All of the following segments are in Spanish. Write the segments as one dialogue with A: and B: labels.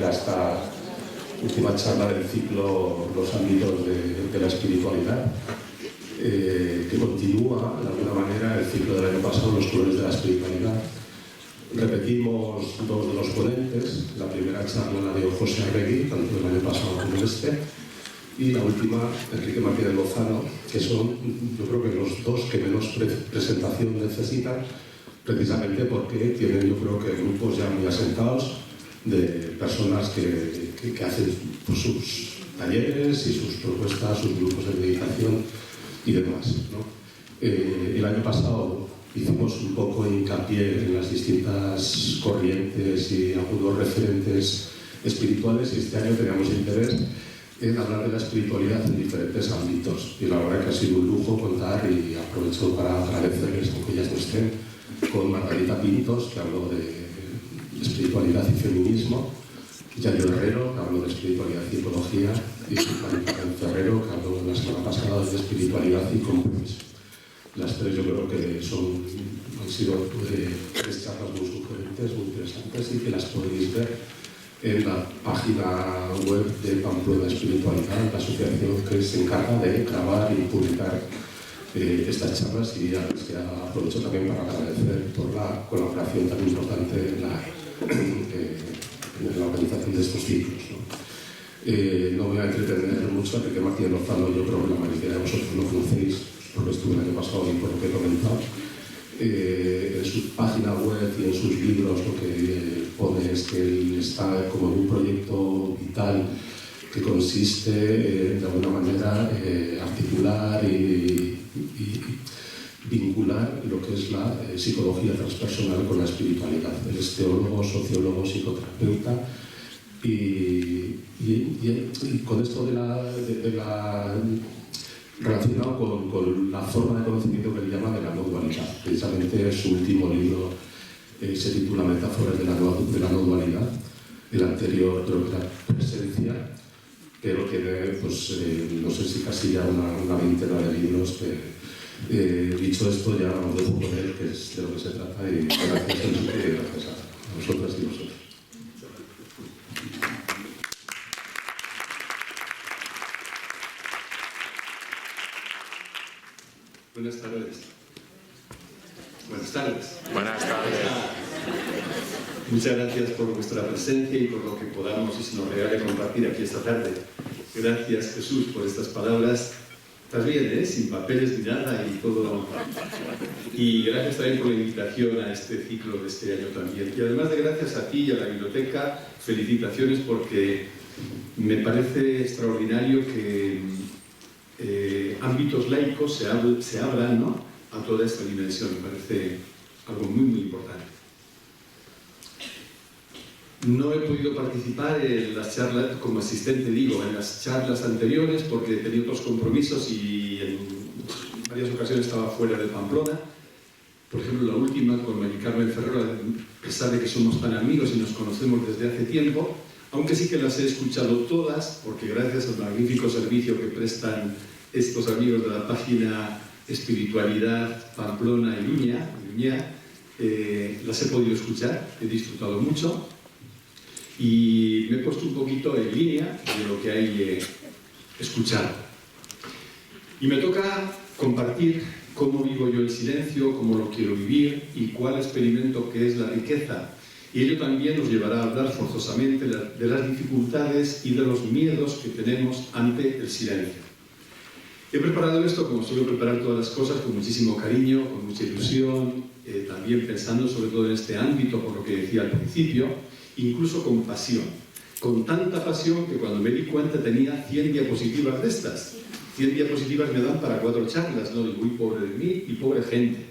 A: a esta última charla del ciclo Los ámbitos de la espiritualidad, que continúa de alguna manera el ciclo del año pasado, Los colores de la espiritualidad. Repetimos dos de los ponentes. La primera charla la dio José Arregui, tanto el año pasado como este, y la última, Enrique Martínez Lozano, que son, yo creo que los dos que menos presentación necesitan, precisamente porque tienen, yo creo que grupos ya muy asentados de personas que hacen pues, sus talleres y sus propuestas, sus grupos de meditación y demás, ¿no? El año pasado hicimos un poco hincapié en las distintas corrientes y algunos referentes espirituales, y este año teníamos interés en hablar de la espiritualidad en diferentes ámbitos. Y la verdad que ha sido un lujo contar, y aprovecho para agradecerles, aunque ya no estén, con Margarita Pintos, que habló de espiritualidad y feminismo, Yayo Herrero, que habló de espiritualidad y ecología, y Juan Ferrero, que habló la semana pasada de espiritualidad y compromiso. Las tres yo creo que han sido tres charlas muy sugerentes, muy interesantes, y que las podéis ver en la página web de Pamplona Espiritualidad, la asociación que se encarga de grabar y publicar estas charlas, y a las que aprovecho también para agradecer por la colaboración tan importante en la organización de estos ciclos, ¿no? No me voy a entretener mucho, Enrique Martínez Lozano, yo creo que la mayoría de vosotros lo conocéis, porque estuve el año pasado y por lo que he comentado. En su página web y en sus libros lo que pone es que él está como en un proyecto vital que consiste de alguna manera articular y vincular lo que es la psicología transpersonal con la espiritualidad. Él es teólogo, sociólogo, psicoterapeuta, y con esto relacionado con la forma de conocimiento que él llama de la no dualidad. Precisamente su último libro se titula Metáforas de la no dualidad. El anterior creo que era Presencia, pero tiene, pues, no sé si casi ya una veintena de libros que, dicho esto, ya os dejo con él, que es de lo que se trata, y gracias Enrique, y gracias a vosotras y vosotros.
B: Buenas tardes. Buenas tardes.
C: Buenas tardes.
B: Muchas gracias por vuestra presencia y por lo que podamos y se nos regale compartir aquí esta tarde. Gracias, Jesús, por estas palabras. Estás bien, sin papeles ni nada y todo. Y gracias también por la invitación a este ciclo de este año también. Y además de gracias a ti y a la biblioteca, felicitaciones, porque me parece extraordinario que ámbitos laicos se abran, ¿no?, a toda esta dimensión. Me parece algo muy, muy importante. No he podido participar en las charlas, como asistente digo, en las charlas anteriores, porque tenía otros compromisos y en varias ocasiones estaba fuera de Pamplona. Por ejemplo, la última con Mari Carmen Ferrero, a pesar de que somos tan amigos y nos conocemos desde hace tiempo, aunque sí que las he escuchado todas, porque gracias al magnífico servicio que prestan estos amigos de la página Espiritualidad Pamplona y Luña, las he podido escuchar, he disfrutado mucho y me he puesto un poquito en línea de lo que hay escuchado. Y me toca compartir cómo vivo yo el silencio, cómo lo quiero vivir y cuál experimento que es la riqueza. Y ello también nos llevará a hablar forzosamente de las dificultades y de los miedos que tenemos ante el silencio. He preparado esto, como suelo preparar todas las cosas, con muchísimo cariño, con mucha ilusión, también pensando sobre todo en este ámbito, por lo que decía al principio, incluso con pasión. Con tanta pasión que cuando me di cuenta tenía 100 diapositivas de estas. 100 diapositivas me dan para 4 charlas, ¿no? Y muy pobre de mí y pobre gente.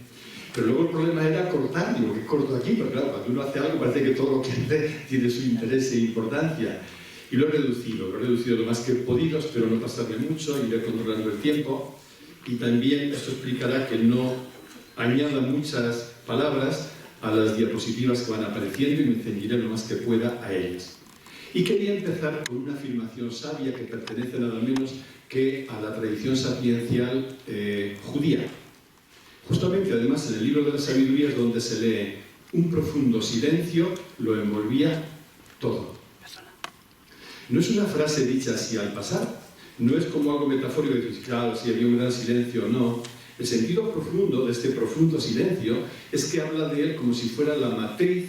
B: Pero luego el problema era cortar, digo, que corto aquí, pero claro, cuando uno hace algo parece que todo lo que hace tiene su interés e importancia. Y lo he reducido lo más que he podido, espero no pasarme mucho, iré controlando el tiempo. Y también esto explicará que no añada muchas palabras a las diapositivas que van apareciendo y me ceñiré lo más que pueda a ellas. Y quería empezar con una afirmación sabia que pertenece nada menos que a la tradición sapiencial judía. Justamente, además, en el libro de la sabiduría es donde se lee: un profundo silencio lo envolvía todo. No es una frase dicha así al pasar, no es como algo metafórico de decir, claro, si había un gran silencio o no. El sentido profundo de este profundo silencio es que habla de él como si fuera la matriz,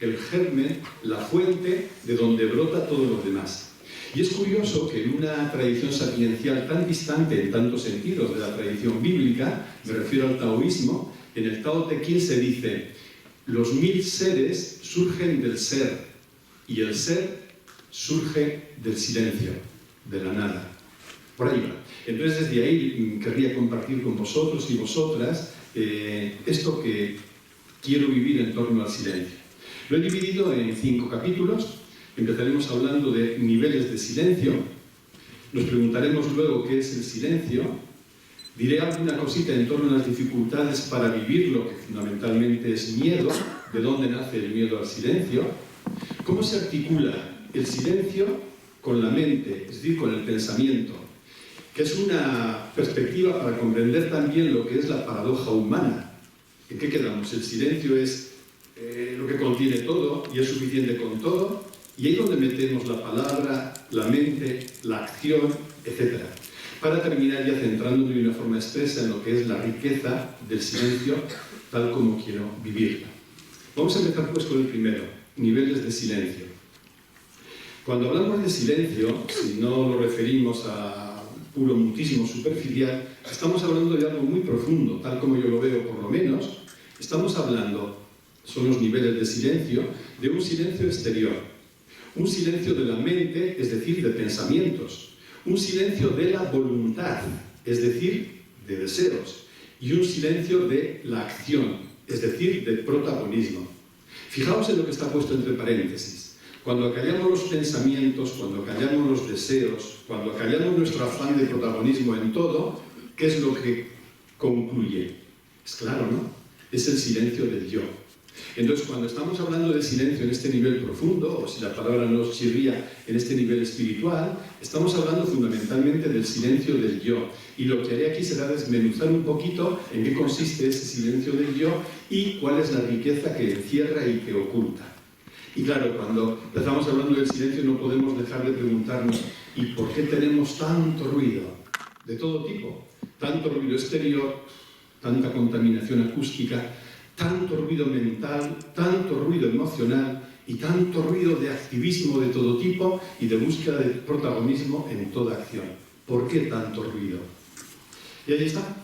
B: el germen, la fuente de donde brota todo lo demás. Y es curioso que en una tradición sapiencial tan distante en tantos sentidos de la tradición bíblica, me refiero al taoísmo, en el Tao Te Ching se dice: los 1000 seres surgen del ser y el ser surge del silencio, de la nada. Por ahí va. Entonces desde ahí querría compartir con vosotros y vosotras esto que quiero vivir en torno al silencio. Lo he dividido en 5 capítulos. Empezaremos hablando de niveles de silencio. Nos preguntaremos luego qué es el silencio. Diré alguna cosita en torno a las dificultades para vivirlo, que fundamentalmente es miedo. ¿De dónde nace el miedo al silencio? ¿Cómo se articula el silencio con la mente, es decir, con el pensamiento? Que es una perspectiva para comprender también lo que es la paradoja humana. ¿En qué quedamos? El silencio es lo que contiene todo y es suficiente con todo, y ahí es donde metemos la palabra, la mente, la acción, etc. Para terminar ya centrándome de una forma expresa en lo que es la riqueza del silencio, tal como quiero vivirla. Vamos a empezar pues con el primero, niveles de silencio. Cuando hablamos de silencio, si no lo referimos a puro mutismo superficial, estamos hablando de algo muy profundo, tal como yo lo veo por lo menos. Estamos hablando, son los niveles de silencio, de un silencio exterior. Un silencio de la mente, es decir, de pensamientos. Un silencio de la voluntad, es decir, de deseos. Y un silencio de la acción, es decir, de protagonismo. Fijaos en lo que está puesto entre paréntesis. Cuando acallamos los pensamientos, cuando acallamos los deseos, cuando acallamos nuestro afán de protagonismo en todo, ¿qué es lo que concluye? Es claro, ¿no? Es el silencio del yo. Entonces, cuando estamos hablando de silencio en este nivel profundo, o si la palabra nos chirría en este nivel espiritual, estamos hablando fundamentalmente del silencio del yo. Y lo que haré aquí será desmenuzar un poquito en qué consiste ese silencio del yo y cuál es la riqueza que encierra y que oculta. Y claro, cuando empezamos hablando del silencio no podemos dejar de preguntarnos ¿y por qué tenemos tanto ruido? De todo tipo. Tanto ruido exterior, tanta contaminación acústica, tanto ruido mental, tanto ruido emocional y tanto ruido de activismo de todo tipo y de búsqueda de protagonismo en toda acción. ¿Por qué tanto ruido? Y ahí está.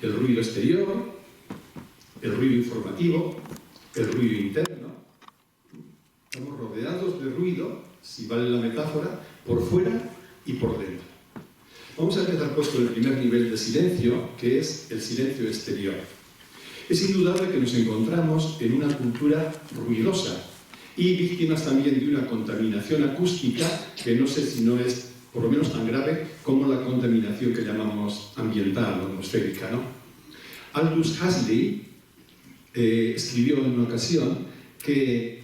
B: El ruido exterior, el ruido informativo, el ruido interno. Estamos rodeados de ruido, si vale la metáfora, por fuera y por dentro. Vamos a empezar pues con el primer nivel de silencio, que es el silencio exterior. Es indudable que nos encontramos en una cultura ruidosa y víctimas también de una contaminación acústica que no sé si no es por lo menos tan grave como la contaminación que llamamos ambiental o atmosférica, ¿no? Aldous Huxley escribió en una ocasión que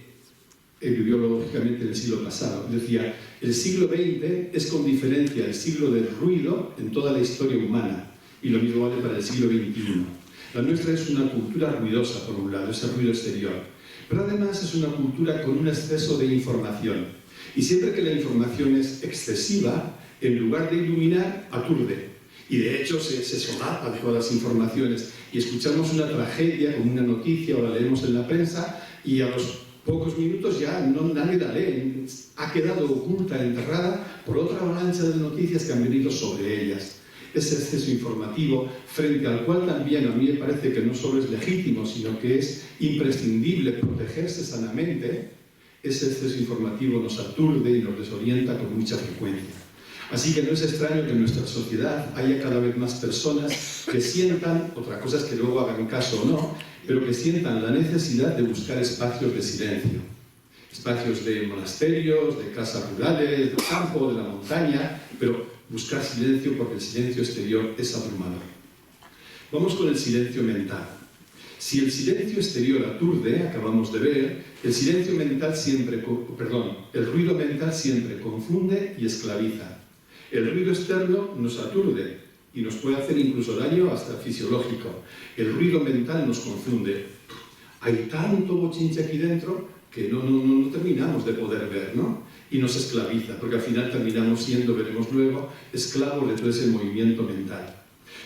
B: vivió lógicamente en el siglo pasado. Decía, el siglo XX es con diferencia el siglo del ruido en toda la historia humana y lo mismo vale para el siglo XXI. La nuestra es una cultura ruidosa, por un lado, ese ruido exterior. Pero además es una cultura con un exceso de información. Y siempre que la información es excesiva, en lugar de iluminar, aturde. Y de hecho se solapa de todas las informaciones. Y escuchamos una tragedia como una noticia o la leemos en la prensa y a los pocos minutos ya nadie la lee. Ha quedado oculta, enterrada por otra avalancha de noticias que han venido sobre ellas. Ese exceso informativo, frente al cual también a mí me parece que no solo es legítimo, sino que es imprescindible protegerse sanamente, ese exceso informativo nos aturde y nos desorienta con mucha frecuencia. Así que no es extraño que en nuestra sociedad haya cada vez más personas que sientan, otra cosa es que luego hagan caso o no, pero que sientan la necesidad de buscar espacios de silencio. Espacios de monasterios, de casas rurales, del campo, de la montaña, pero buscar silencio porque el silencio exterior es abrumador. Vamos con el silencio mental. Si el silencio exterior aturde, acabamos de ver, el ruido mental siempre confunde y esclaviza. El ruido externo nos aturde y nos puede hacer incluso daño hasta fisiológico. El ruido mental nos confunde. Hay tanto bochinche aquí dentro que no terminamos de poder ver, ¿no? Y nos esclaviza, porque al final terminamos siendo, veremos luego, esclavos de todo ese movimiento mental.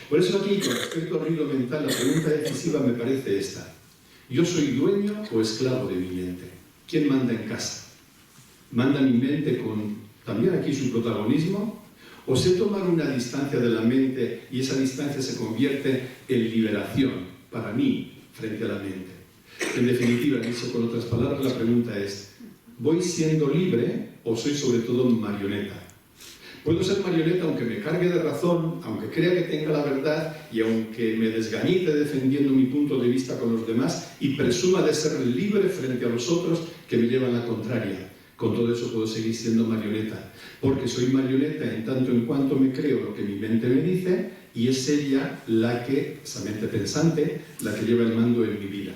B: Por eso aquí, con respecto al ruido mental, la pregunta decisiva me parece esta. ¿Yo soy dueño o esclavo de mi mente? ¿Quién manda en casa? ¿Manda mi mente con también aquí su protagonismo? ¿O sé tomar una distancia de la mente y esa distancia se convierte en liberación para mí frente a la mente? En definitiva, dicho con otras palabras, la pregunta es, ¿voy siendo libre o soy sobre todo marioneta? Puedo ser marioneta aunque me cargue de razón, aunque crea que tenga la verdad y aunque me desgañite defendiendo mi punto de vista con los demás y presuma de ser libre frente a los otros que me llevan la contraria. Con todo eso puedo seguir siendo marioneta, porque soy marioneta en tanto en cuanto me creo lo que mi mente me dice y es ella la que, esa mente pensante, la que lleva el mando en mi vida.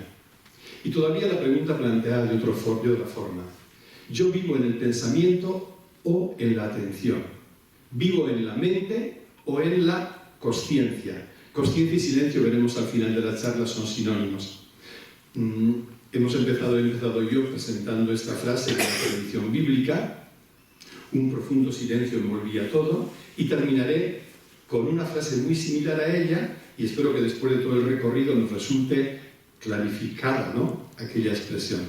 B: Y todavía la pregunta planteada de otra forma. ¿Yo vivo en el pensamiento o en la atención? ¿Vivo en la mente o en la consciencia? Consciencia y silencio, veremos al final de la charla, son sinónimos. He empezado yo presentando esta frase de la tradición bíblica, un profundo silencio envolvía todo, y terminaré con una frase muy similar a ella, y espero que después de todo el recorrido nos resulte clarificada, ¿no?, aquella expresión.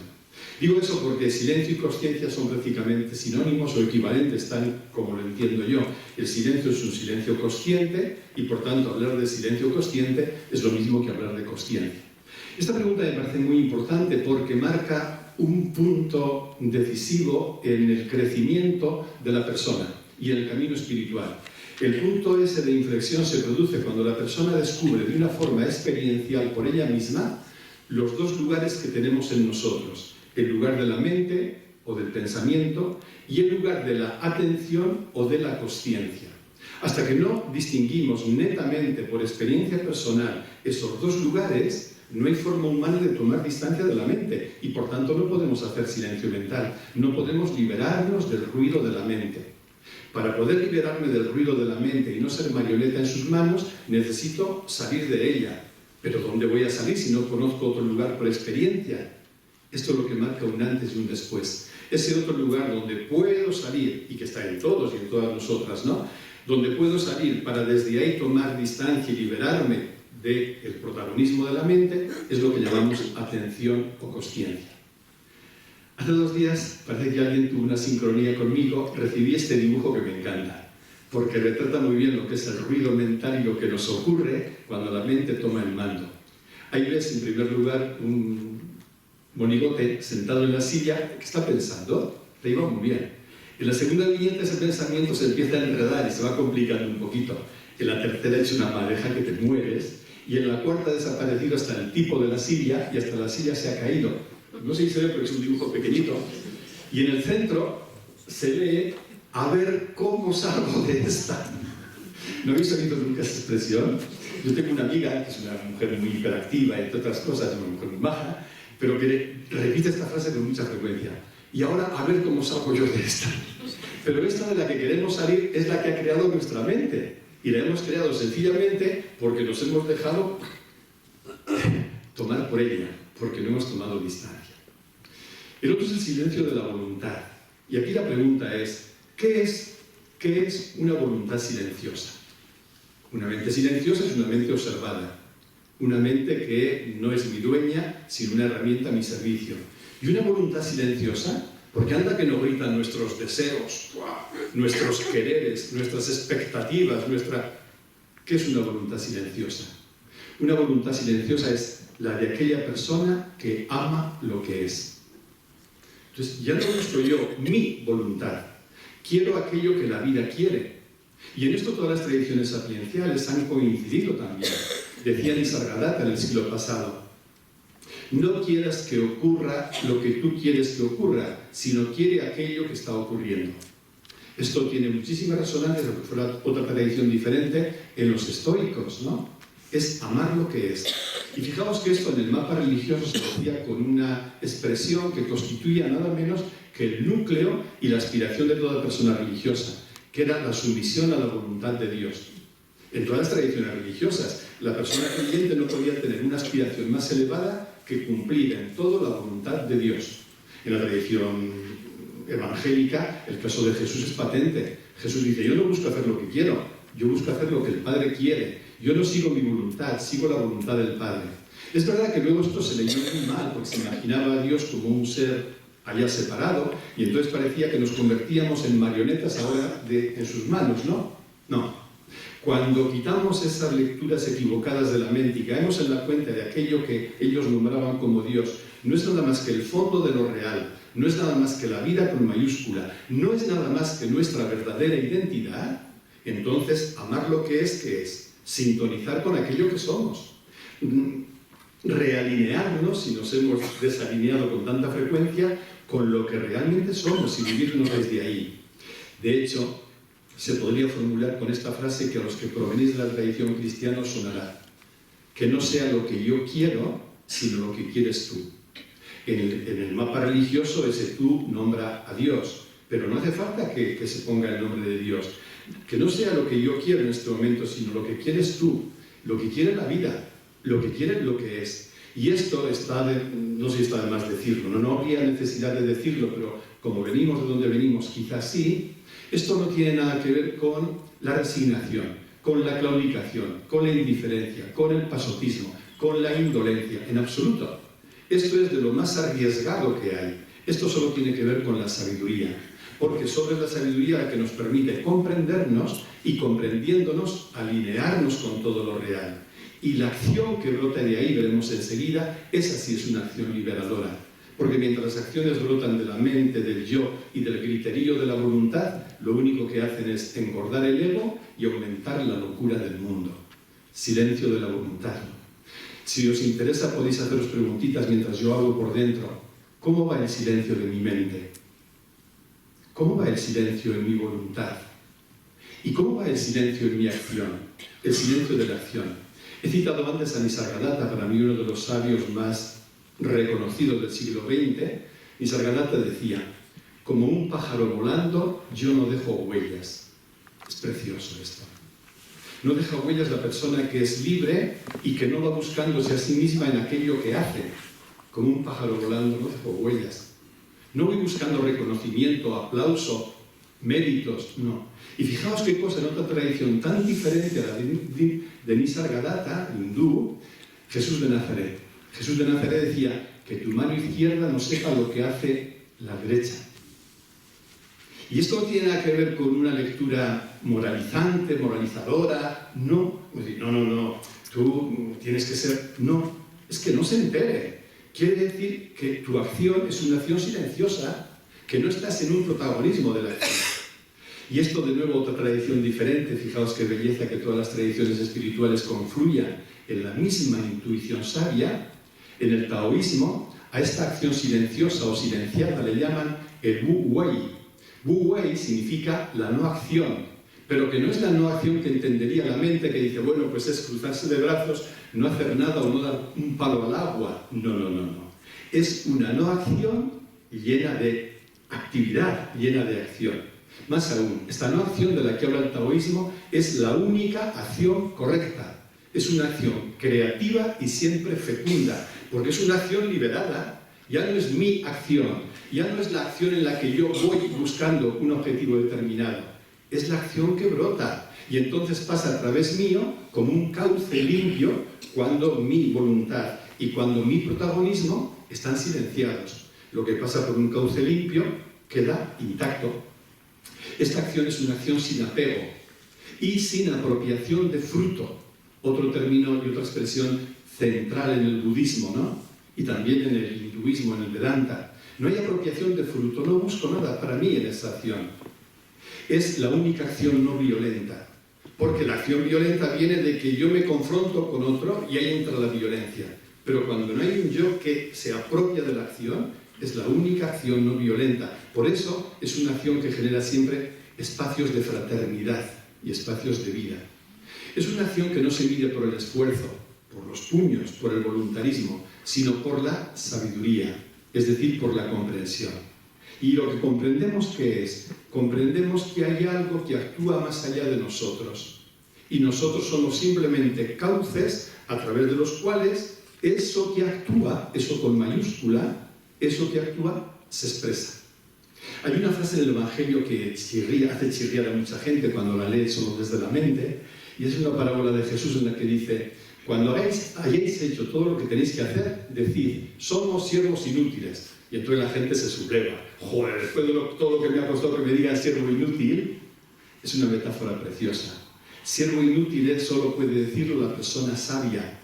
B: Digo eso porque silencio y consciencia son prácticamente sinónimos o equivalentes, tal como lo entiendo yo. El silencio es un silencio consciente y, por tanto, hablar de silencio consciente es lo mismo que hablar de consciencia. Esta pregunta me parece muy importante porque marca un punto decisivo en el crecimiento de la persona y en el camino espiritual. El punto ese de inflexión se produce cuando la persona descubre de una forma experiencial por ella misma los dos lugares que tenemos en nosotros, el lugar de la mente o del pensamiento y el lugar de la atención o de la consciencia. Hasta que no distinguimos netamente por experiencia personal esos dos lugares, no hay forma humana de tomar distancia de la mente y por tanto no podemos hacer silencio mental, no podemos liberarnos del ruido de la mente. Para poder liberarme del ruido de la mente y no ser marioneta en sus manos, necesito salir de ella. Pero ¿dónde voy a salir si no conozco otro lugar por experiencia? Esto es lo que marca un antes y un después. Ese otro lugar donde puedo salir, y que está en todos y en todas nosotras, ¿no?, donde puedo salir para desde ahí tomar distancia y liberarme del protagonismo de la mente, es lo que llamamos atención o consciencia. Hace 2 días, parece que alguien tuvo una sincronía conmigo, recibí este dibujo que me encanta, porque retrata muy bien lo que es el ruido mental y lo que nos ocurre cuando la mente toma el mando. Ahí ves, en primer lugar, un monigote sentado en la silla que está pensando, te iba muy bien. En la segunda viñeta ese pensamiento se empieza a enredar y se va complicando un poquito. En la tercera es una madeja que te mueres. Y en la cuarta ha desaparecido hasta el tipo de la silla y hasta la silla se ha caído. No sé si se ve porque es un dibujo pequeñito. Y en el centro se lee, a ver cómo salgo de esta. ¿No habéis oído nunca esa expresión? Yo tengo una amiga que es una mujer muy hiperactiva, entre otras cosas, una mujer muy baja, pero que repite esta frase con mucha frecuencia. Y ahora a ver cómo salgo yo de esta. Pero esta de la que queremos salir es la que ha creado nuestra mente. Y la hemos creado sencillamente porque nos hemos dejado tomar por ella, porque no hemos tomado distancia. El otro es el silencio de la voluntad. Y aquí la pregunta es, ¿qué es una voluntad silenciosa? Una mente silenciosa es una mente observada, una mente que no es mi dueña, sino una herramienta a mi servicio. Y una voluntad silenciosa, porque anda que nos gritan nuestros deseos, nuestros quereres, nuestras expectativas, ¿Qué es una voluntad silenciosa? Una voluntad silenciosa es la de aquella persona que ama lo que es. Entonces, ya no busco yo mi voluntad, quiero aquello que la vida quiere. Y en esto todas las tradiciones sapienciales han coincidido también. Decía Nisargadatta en el siglo pasado, no quieras que ocurra lo que tú quieres que ocurra, sino quiere aquello que está ocurriendo. Esto tiene muchísima resonancia, lo que fuera otra tradición diferente, en los estoicos, ¿no? Es amar lo que es. Y fijaos que esto en el mapa religioso se decía con una expresión que constituía nada menos que el núcleo y la aspiración de toda persona religiosa, que era la sumisión a la voluntad de Dios. En todas las tradiciones religiosas, la persona creyente no podía tener una aspiración más elevada que cumplir en todo la voluntad de Dios. En la tradición evangélica, el caso de Jesús es patente. Jesús dice, yo no busco hacer lo que quiero, yo busco hacer lo que el Padre quiere. Yo no sigo mi voluntad, sigo la voluntad del Padre. Es verdad que luego esto se leyó muy mal, porque se imaginaba a Dios como un ser allá separado, y entonces parecía que nos convertíamos en marionetas ahora en sus manos, ¿no? No. Cuando quitamos esas lecturas equivocadas de la mente y caemos en la cuenta de aquello que ellos nombraban como Dios, no es nada más que el fondo de lo real, no es nada más que la vida con mayúscula, no es nada más que nuestra verdadera identidad, entonces amar lo que es sintonizar con aquello que somos, realinearnos si nos hemos desalineado con tanta frecuencia con lo que realmente somos y vivirnos desde ahí. De hecho, se podría formular con esta frase que a los que provenís de la tradición cristiana os sonará: que no sea lo que yo quiero, sino lo que quieres tú. En el mapa religioso ese tú nombra a Dios, pero no hace falta que se ponga el nombre de Dios. Que no sea lo que yo quiero en este momento, sino lo que quieres tú, lo que quiere la vida, lo que quiere lo que es. Y esto no sé si está de más decirlo, no habría necesidad de decirlo, pero como venimos de donde venimos, quizás sí. Esto no tiene nada que ver con la resignación, con la claudicación, con la indiferencia, con el pasotismo, con la indolencia, en absoluto. Esto es de lo más arriesgado que hay. Esto solo tiene que ver con la sabiduría, porque solo es la sabiduría la que nos permite comprendernos y, comprendiéndonos, alinearnos con todo lo real. Y la acción que brota de ahí, veremos enseguida, esa sí es una acción liberadora. Porque mientras las acciones brotan de la mente, del yo y del griterío de la voluntad, lo único que hacen es engordar el ego y aumentar la locura del mundo. Silencio de la voluntad. Si os interesa podéis haceros preguntitas mientras yo hablo por dentro. ¿Cómo va el silencio de mi mente? ¿Cómo va el silencio en mi voluntad? ¿Y cómo va el silencio en mi acción? El silencio de la acción. He citado antes a Nisargadatta, para mí uno de los sabios más reconocidos del siglo XX. Nisargadatta decía: como un pájaro volando, yo no dejo huellas. Es precioso esto. No deja huellas la persona que es libre y que no va buscándose a sí misma en aquello que hace. Como un pájaro volando, no dejo huellas. No voy buscando reconocimiento, aplauso, méritos, no. Y fijaos qué cosa, en otra tradición tan diferente a la de Nisargadatta, hindú, Jesús de Nazaret. Jesús de Nazaret decía: que tu mano izquierda no sepa lo que hace la derecha. Y esto no tiene nada que ver con una lectura moralizante, moralizadora, no. No, tú tienes que ser... No, es que no se entere. Quiere decir que tu acción es una acción silenciosa, que no estás en un protagonismo de la acción. Y esto, de nuevo, otra tradición diferente. Fijaos qué belleza que todas las tradiciones espirituales confluyan en la misma intuición sabia. En el taoísmo, a esta acción silenciosa o silenciada le llaman el Wu Wei. Wu Wei significa la no acción, pero que no es la no acción que entendería la mente, que dice, bueno, pues es cruzarse de brazos, no hacer nada o no dar un palo al agua. No. Es una no acción llena de actividad, llena de acción. Más aún, esta no acción de la que habla el taoísmo es la única acción correcta. Es una acción creativa y siempre fecunda, porque es una acción liberada. Ya no es mi acción, ya no es la acción en la que yo voy buscando un objetivo determinado. Es la acción que brota y entonces pasa a través mío como un cauce limpio cuando mi voluntad y cuando mi protagonismo están silenciados. Lo que pasa por un cauce limpio queda intacto. Esta acción es una acción sin apego y sin apropiación de fruto. Otro término y otra expresión central en el budismo, ¿no? Y también en el hinduismo, en el Vedanta. No hay apropiación de fruto, no busco nada para mí en esa acción. Es la única acción no violenta, porque la acción violenta viene de que yo me confronto con otro y ahí entra la violencia. Pero cuando no hay un yo que se apropia de la acción, es la única acción no violenta. Por eso es una acción que genera siempre espacios de fraternidad y espacios de vida. Es una acción que no se mide por el esfuerzo, por los puños, por el voluntarismo, sino por la sabiduría, es decir, por la comprensión. Y lo que comprendemos, ¿qué es? Comprendemos que hay algo que actúa más allá de nosotros. Y nosotros somos simplemente cauces a través de los cuales eso que actúa, eso con mayúscula, eso que actúa, se expresa. Hay una frase en el Evangelio que hace chirriar a mucha gente cuando la lee solo desde la mente, y es una parábola de Jesús en la que dice: cuando hayáis hecho todo lo que tenéis que hacer, decid, somos siervos inútiles. Y entonces la gente se subleva. Joder, después de todo lo que me ha costado que me digan siervo inútil, es una metáfora preciosa. Siervo inútil solo puede decirlo la persona sabia.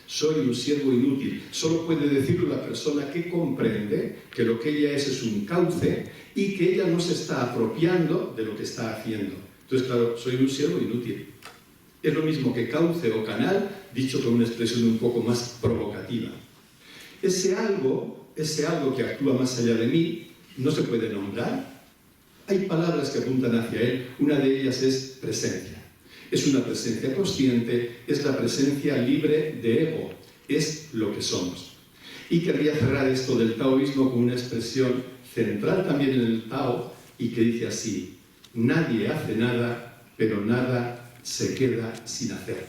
B: Soy un siervo inútil. Solo puede decirlo la persona que comprende que lo que ella es un cauce y que ella no se está apropiando de lo que está haciendo. Entonces, claro, soy un siervo inútil. Es lo mismo que cauce o canal, dicho con una expresión un poco más provocativa. Ese algo que actúa más allá de mí, no se puede nombrar. Hay palabras que apuntan hacia él. Una de ellas es presencia. Es una presencia consciente, es la presencia libre de ego, es lo que somos. Y querría cerrar esto del taoísmo con una expresión central también en el Tao y que dice así: nadie hace nada, pero nada se queda sin hacer.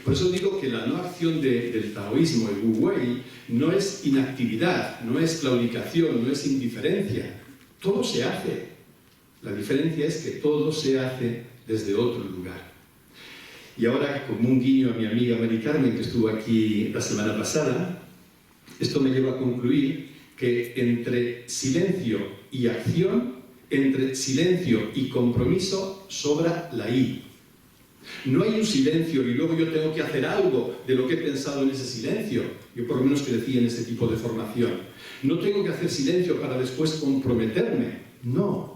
B: Por eso digo que la no acción del taoísmo, el Wu Wei, no es inactividad, no es claudicación, no es indiferencia. Todo se hace. La diferencia es que todo se hace desde otro lugar. Y ahora, como un guiño a mi amiga Mari Carmen, que estuvo aquí la semana pasada, esto me lleva a concluir que entre silencio y acción, entre silencio y compromiso, sobra la I. No hay un silencio y luego yo tengo que hacer algo de lo que he pensado en ese silencio. Yo por lo menos crecí en ese tipo de formación. No tengo que hacer silencio para después comprometerme. No.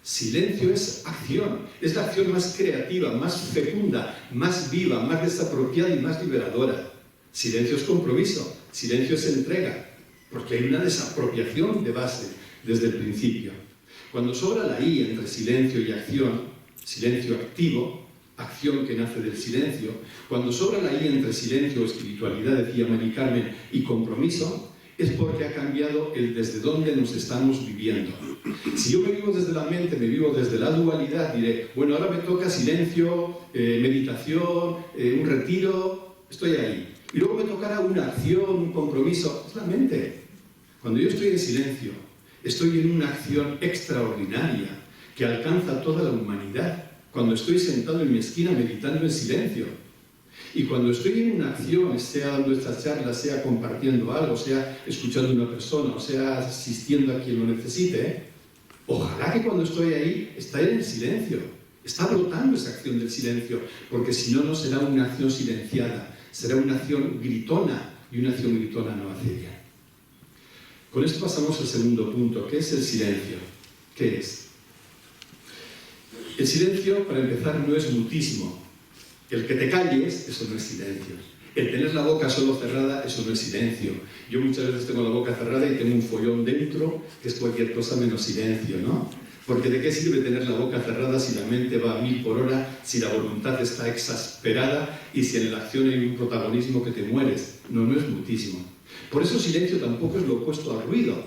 B: Silencio es acción. Es la acción más creativa, más fecunda, más viva, más desapropiada y más liberadora. Silencio es compromiso. Silencio es entrega. Porque hay una desapropiación de base desde el principio. Cuando sobra la I entre silencio y acción, silencio activo, acción que nace del silencio, cuando sobra la I entre silencio o espiritualidad, decía Mari Carmen, y compromiso, es porque ha cambiado el desde dónde nos estamos viviendo. Si yo me vivo desde la mente, me vivo desde la dualidad, diré, bueno, ahora me toca silencio, meditación, un retiro, estoy ahí. Y luego me tocará una acción, un compromiso, es la mente. Cuando yo estoy en silencio, estoy en una acción extraordinaria que alcanza a toda la humanidad. Cuando estoy sentado en mi esquina meditando en silencio. Y cuando estoy en una acción, sea dando estas charlas, sea compartiendo algo, sea escuchando a una persona, o sea asistiendo a quien lo necesite, ojalá que cuando estoy ahí esté en el silencio. Está brotando esa acción del silencio, porque si no, no será una acción silenciada, será una acción gritona, y una acción gritona no hace bien. Con esto pasamos al segundo punto, que es el silencio. ¿Qué es? El silencio, para empezar, no es mutismo. El que te calles, eso no es silencio. El tener la boca solo cerrada, eso no es silencio. Yo muchas veces tengo la boca cerrada y tengo un follón dentro, que es cualquier cosa menos silencio, ¿no? Porque ¿de qué sirve tener la boca cerrada si la mente va a 1000 por hora, si la voluntad está exasperada y si en la acción hay un protagonismo que te mueres? No, no es mutismo. Por eso silencio tampoco es lo opuesto al ruido.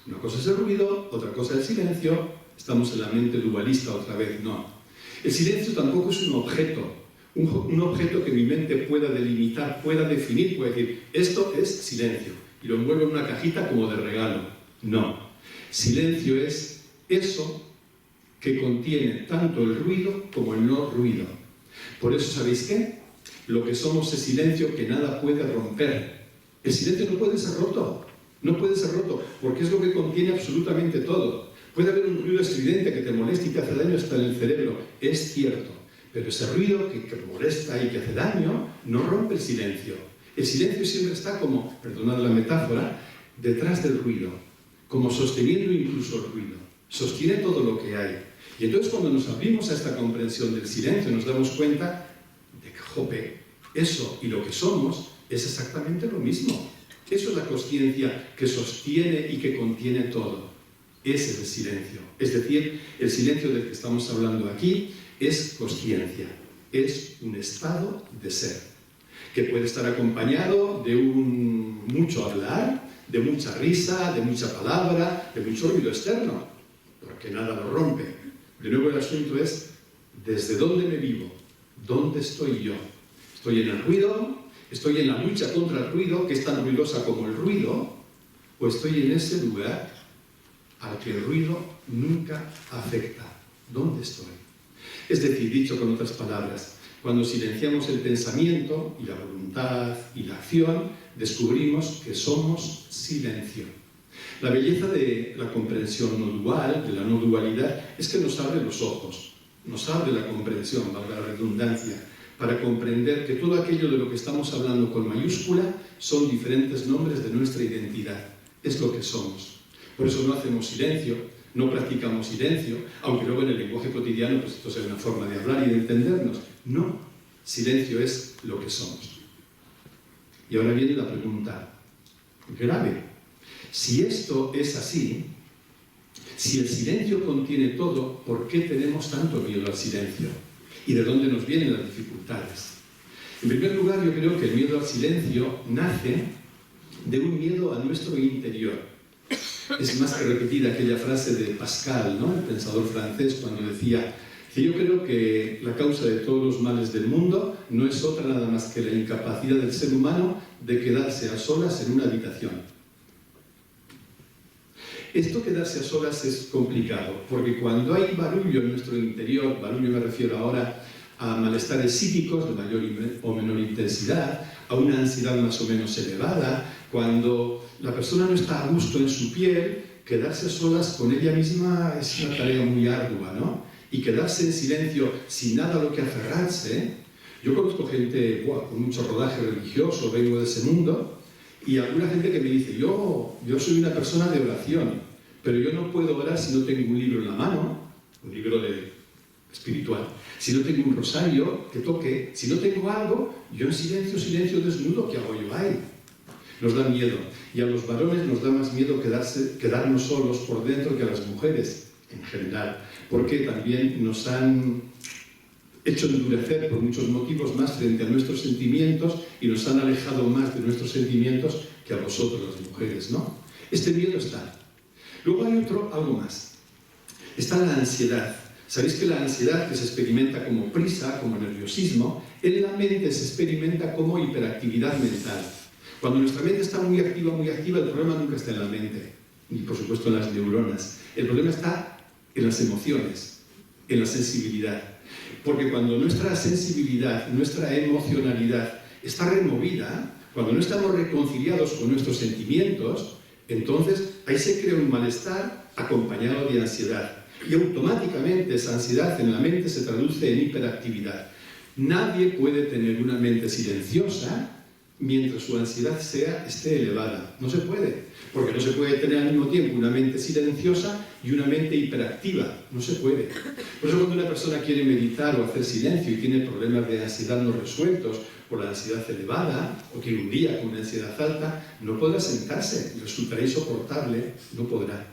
B: Una cosa es el ruido, otra cosa es el silencio. Estamos en la mente dualista otra vez, no. El silencio tampoco es un objeto que mi mente pueda delimitar, pueda definir, puede decir, esto es silencio, y lo envuelvo en una cajita como de regalo. No. Silencio es eso que contiene tanto el ruido como el no ruido. Por eso, ¿sabéis qué? Lo que somos es silencio que nada puede romper. El silencio no puede ser roto. No puede ser roto, porque es lo que contiene absolutamente todo. Puede haber un ruido estridente que te molesta y te hace daño hasta en el cerebro. Es cierto. Pero ese ruido que molesta y que hace daño no rompe el silencio. El silencio siempre está como, perdonad la metáfora, detrás del ruido, como sosteniendo incluso el ruido. Sostiene todo lo que hay. Y entonces cuando nos abrimos a esta comprensión del silencio nos damos cuenta de que, jope, eso y lo que somos es exactamente lo mismo. Eso es la consciencia que sostiene y que contiene todo. Ese es el silencio. Es decir, el silencio del que estamos hablando aquí es consciencia. Es un estado de ser, que puede estar acompañado de un mucho hablar, de mucha risa, de mucha palabra, de mucho ruido externo, porque nada lo rompe. De nuevo el asunto es, ¿desde dónde me vivo? ¿Dónde estoy yo? ¿Estoy en el ruido? ¿Estoy en la lucha contra el ruido, que es tan ruidosa como el ruido? o estoy en ese lugar al que el ruido nunca afecta? ¿Dónde estoy? Es decir, dicho con otras palabras, cuando silenciamos el pensamiento y la voluntad y la acción, descubrimos que somos silencio. La belleza de la comprensión no dual, de la no dualidad, es que nos abre los ojos, nos abre la comprensión, valga la redundancia, para comprender que todo aquello de lo que estamos hablando con mayúscula son diferentes nombres de nuestra identidad, es lo que somos. Por eso no hacemos silencio, no practicamos silencio, aunque luego en el lenguaje cotidiano pues esto sea una forma de hablar y de entendernos. No, silencio es lo que somos. Y ahora viene la pregunta grave. Si esto es así, si el silencio contiene todo, ¿por qué tenemos tanto miedo al silencio? ¿Y de dónde nos vienen las dificultades? En primer lugar, yo creo que el miedo al silencio nace de un miedo a nuestro interior. Es más que repetida aquella frase de Pascal, ¿no?, el pensador francés, cuando decía: yo creo que la causa de todos los males del mundo no es otra nada más que la incapacidad del ser humano de quedarse a solas en una habitación. Esto, quedarse a solas, es complicado, porque cuando hay barullo en nuestro interior, barullo me refiero ahora a malestares psíquicos de mayor o menor intensidad, a una ansiedad más o menos elevada, cuando la persona no está a gusto en su piel, quedarse a solas con ella misma es una tarea muy ardua, ¿no? Y quedarse en silencio sin nada a lo que aferrarse. Yo conozco gente con mucho rodaje religioso, vengo de ese mundo, y alguna gente que me dice: yo soy una persona de oración, pero yo no puedo orar si no tengo un libro en la mano, un libro espiritual, si no tengo un rosario que toque, si no tengo algo, yo en silencio desnudo, ¿qué hago yo ahí? Nos da miedo, y a los varones nos da más miedo quedarnos solos por dentro que a las mujeres en general, porque también nos han hecho endurecer por muchos motivos más frente a nuestros sentimientos y nos han alejado más de nuestros sentimientos que a vosotros, las mujeres, ¿no? Este miedo está. Luego hay algo más. Está la ansiedad. Sabéis que la ansiedad, que se experimenta como prisa, como nerviosismo, en la mente se experimenta como hiperactividad mental. Cuando nuestra mente está muy activa, el problema nunca está en la mente, ni por supuesto en las neuronas. El problema está en las emociones, en la sensibilidad. Porque cuando nuestra sensibilidad, nuestra emocionalidad está removida, cuando no estamos reconciliados con nuestros sentimientos, entonces ahí se crea un malestar acompañado de ansiedad. Y automáticamente esa ansiedad en la mente se traduce en hiperactividad. Nadie puede tener una mente silenciosa mientras su ansiedad esté elevada. No se puede, porque no se puede tener al mismo tiempo una mente silenciosa y una mente hiperactiva. No se puede. Por eso cuando una persona quiere meditar o hacer silencio y tiene problemas de ansiedad no resueltos por la ansiedad elevada, o tiene un día con una ansiedad alta, no podrá sentarse, resultará insoportable, no podrá.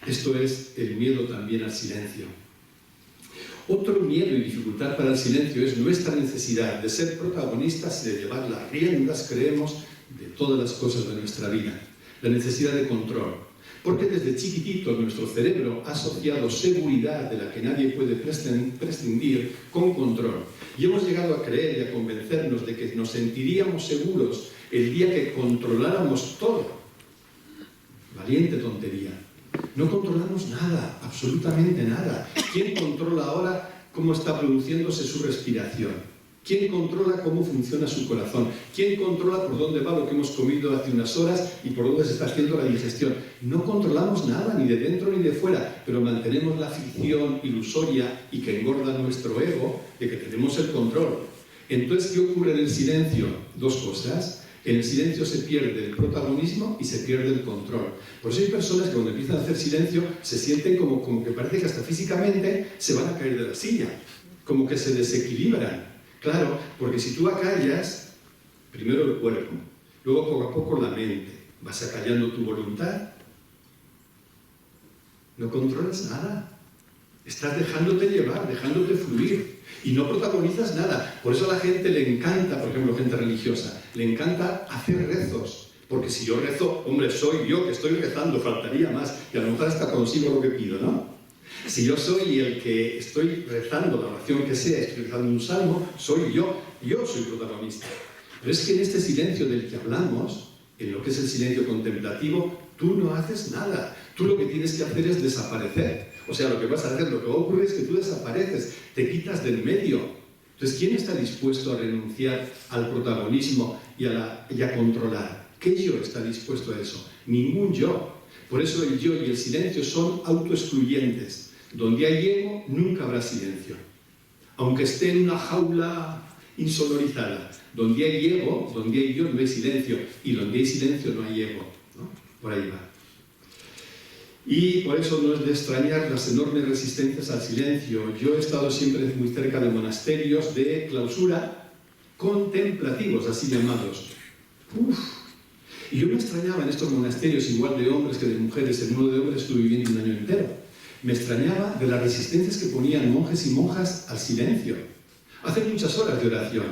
B: Esto es el miedo también al silencio. Otro miedo y dificultad para el silencio es nuestra necesidad de ser protagonistas y de llevar las riendas, creemos, de todas las cosas de nuestra vida. La necesidad de control. Porque desde chiquititos nuestro cerebro ha asociado seguridad, de la que nadie puede prescindir, con control. Y hemos llegado a creer y a convencernos de que nos sentiríamos seguros el día que controláramos todo. Valiente tontería. No controlamos nada, absolutamente nada. ¿Quién controla ahora cómo está produciéndose su respiración? ¿Quién controla cómo funciona su corazón? ¿Quién controla por dónde va lo que hemos comido hace unas horas y por dónde se está haciendo la digestión? No controlamos nada, ni de dentro ni de fuera, pero mantenemos la ficción ilusoria y que engorda nuestro ego de que tenemos el control. Entonces, ¿qué ocurre en el silencio? Dos cosas. En el silencio se pierde el protagonismo y se pierde el control. Por eso hay personas que cuando empiezan a hacer silencio se sienten como que parece que hasta físicamente se van a caer de la silla, como que se desequilibran. Claro, porque si tú acallas, primero el cuerpo, luego poco a poco la mente, vas acallando tu voluntad, no controlas nada. Estás dejándote llevar, dejándote fluir y no protagonizas nada. Por eso a la gente le encanta, por ejemplo, gente religiosa, le encanta hacer rezos. Porque si yo rezo, hombre, soy yo que estoy rezando, faltaría más. Y a lo mejor hasta consigo lo que pido, ¿no? Si yo soy el que estoy rezando la oración que sea, estoy rezando un salmo, soy yo soy protagonista. Pero es que en este silencio del que hablamos, en lo que es el silencio contemplativo, tú no haces nada. Tú lo que tienes que hacer es desaparecer. O sea, lo que vas a hacer, lo que va a ocurrir es que tú desapareces, te quitas del medio. Entonces, ¿quién está dispuesto a renunciar al protagonismo y a controlar? ¿Qué yo está dispuesto a eso? Ningún yo. Por eso el yo y el silencio son autoexcluyentes. Donde hay ego, nunca habrá silencio. Aunque esté en una jaula insonorizada. Donde hay ego, donde hay yo, no hay silencio. Y donde hay silencio, no hay ego, ¿no? Por ahí va. Y por eso no es de extrañar las enormes resistencias al silencio. Yo he estado siempre muy cerca de monasterios de clausura contemplativos, así llamados. Y yo me extrañaba en estos monasterios, igual de hombres que de mujeres. En uno de hombres estuve viviendo un año entero. Me extrañaba de las resistencias que ponían monjes y monjas al silencio. Hacen muchas horas de oración,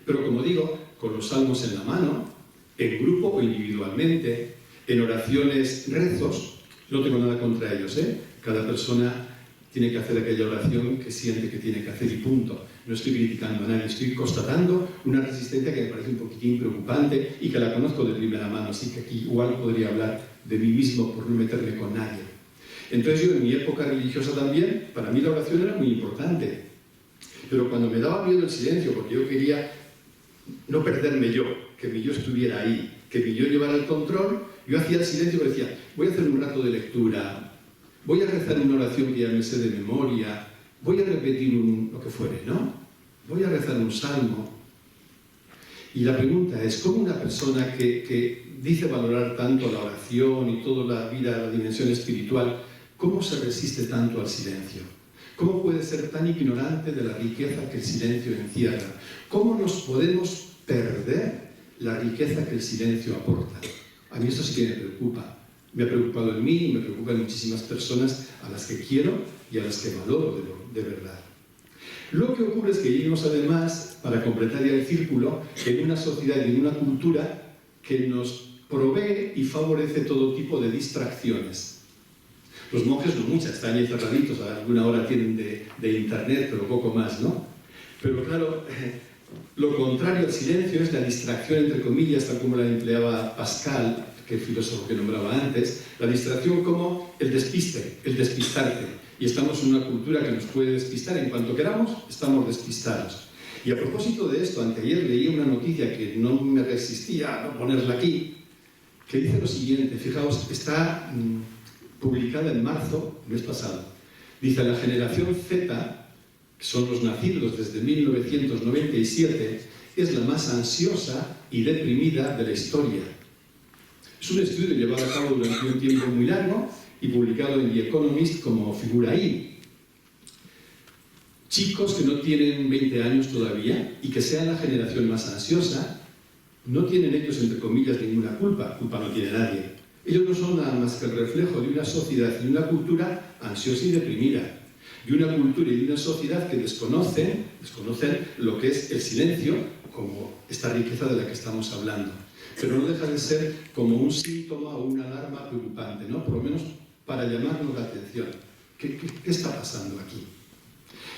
B: pero como digo, con los salmos en la mano, en grupo o individualmente, en oraciones, rezos. No tengo nada contra ellos, ¿eh? Cada persona tiene que hacer aquella oración que siente que tiene que hacer y punto. No estoy criticando a nadie, estoy constatando una resistencia que me parece un poquitín preocupante y que la conozco de primera mano, así que aquí igual podría hablar de mí mismo por no meterme con nadie. Entonces yo en mi época religiosa también, para mí la oración era muy importante. Pero cuando me daba miedo el silencio, porque yo quería no perderme yo, que mi yo estuviera ahí, que mi yo llevara el control, yo hacía el silencio y decía, voy a hacer un rato de lectura, voy a rezar una oración que ya me sé de memoria, voy a repetir lo que fuere, ¿no? Voy a rezar un salmo. Y la pregunta es, ¿cómo una persona que dice valorar tanto la oración y toda la vida, la dimensión espiritual, cómo se resiste tanto al silencio? ¿Cómo puede ser tan ignorante de la riqueza que el silencio encierra? ¿Cómo nos podemos perder la riqueza que el silencio aporta? A mí esto sí que me preocupa. Me ha preocupado en mí y me preocupa en muchísimas personas a las que quiero y a las que valoro de verdad. Lo que ocurre es que vivimos además, para completar ya el círculo, en una sociedad y en una cultura que nos provee y favorece todo tipo de distracciones. Los monjes no muchas, están ahí cerraditos, a alguna hora tienen de internet, pero poco más, ¿no? Pero claro, lo contrario al silencio es la distracción, entre comillas, tal como la empleaba Pascal, que el filósofo que nombraba antes, la distracción como el despiste, el despistarte. Y estamos en una cultura que nos puede despistar, en cuanto queramos, estamos despistados. Y a propósito de esto, anteayer leí una noticia que no me resistía a no ponerla aquí, que dice lo siguiente, fijaos, está publicada en marzo, mes pasado. Dice, la generación Z, que son los nacidos desde 1997, es la más ansiosa y deprimida de la historia. Es un estudio llevado a cabo durante un tiempo muy largo y publicado en The Economist como figura ahí. Chicos que no tienen 20 años todavía y que sean la generación más ansiosa, no tienen ellos, entre comillas, ninguna culpa. Culpa no tiene nadie. Ellos no son nada más que el reflejo de una sociedad y una cultura ansiosa y deprimida. De una cultura y de una sociedad que desconocen lo que es el silencio como esta riqueza de la que estamos hablando. Pero no deja de ser como un síntoma o una alarma preocupante, ¿no? Por lo menos para llamarnos la atención. ¿Qué está pasando aquí?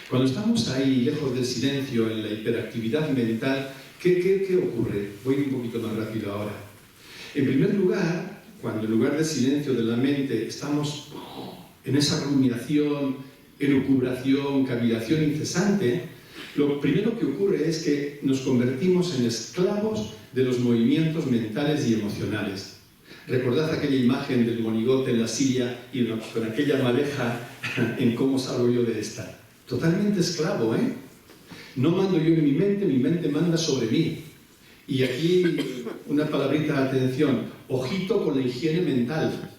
B: Cuando estamos ahí, lejos del silencio, en la hiperactividad mental, ¿qué ocurre? Voy un poquito más rápido ahora. En primer lugar, cuando en lugar del silencio de la mente estamos en esa rumiación, elucubración, cavilación incesante, lo primero que ocurre es que nos convertimos en esclavos de los movimientos mentales y emocionales. Recordad aquella imagen del monigote en la silla y con aquella madeja en cómo salgo yo de esta. Totalmente esclavo, ¿eh? No mando yo en mi mente manda sobre mí. Y aquí una palabrita de atención, ojito con la higiene mental.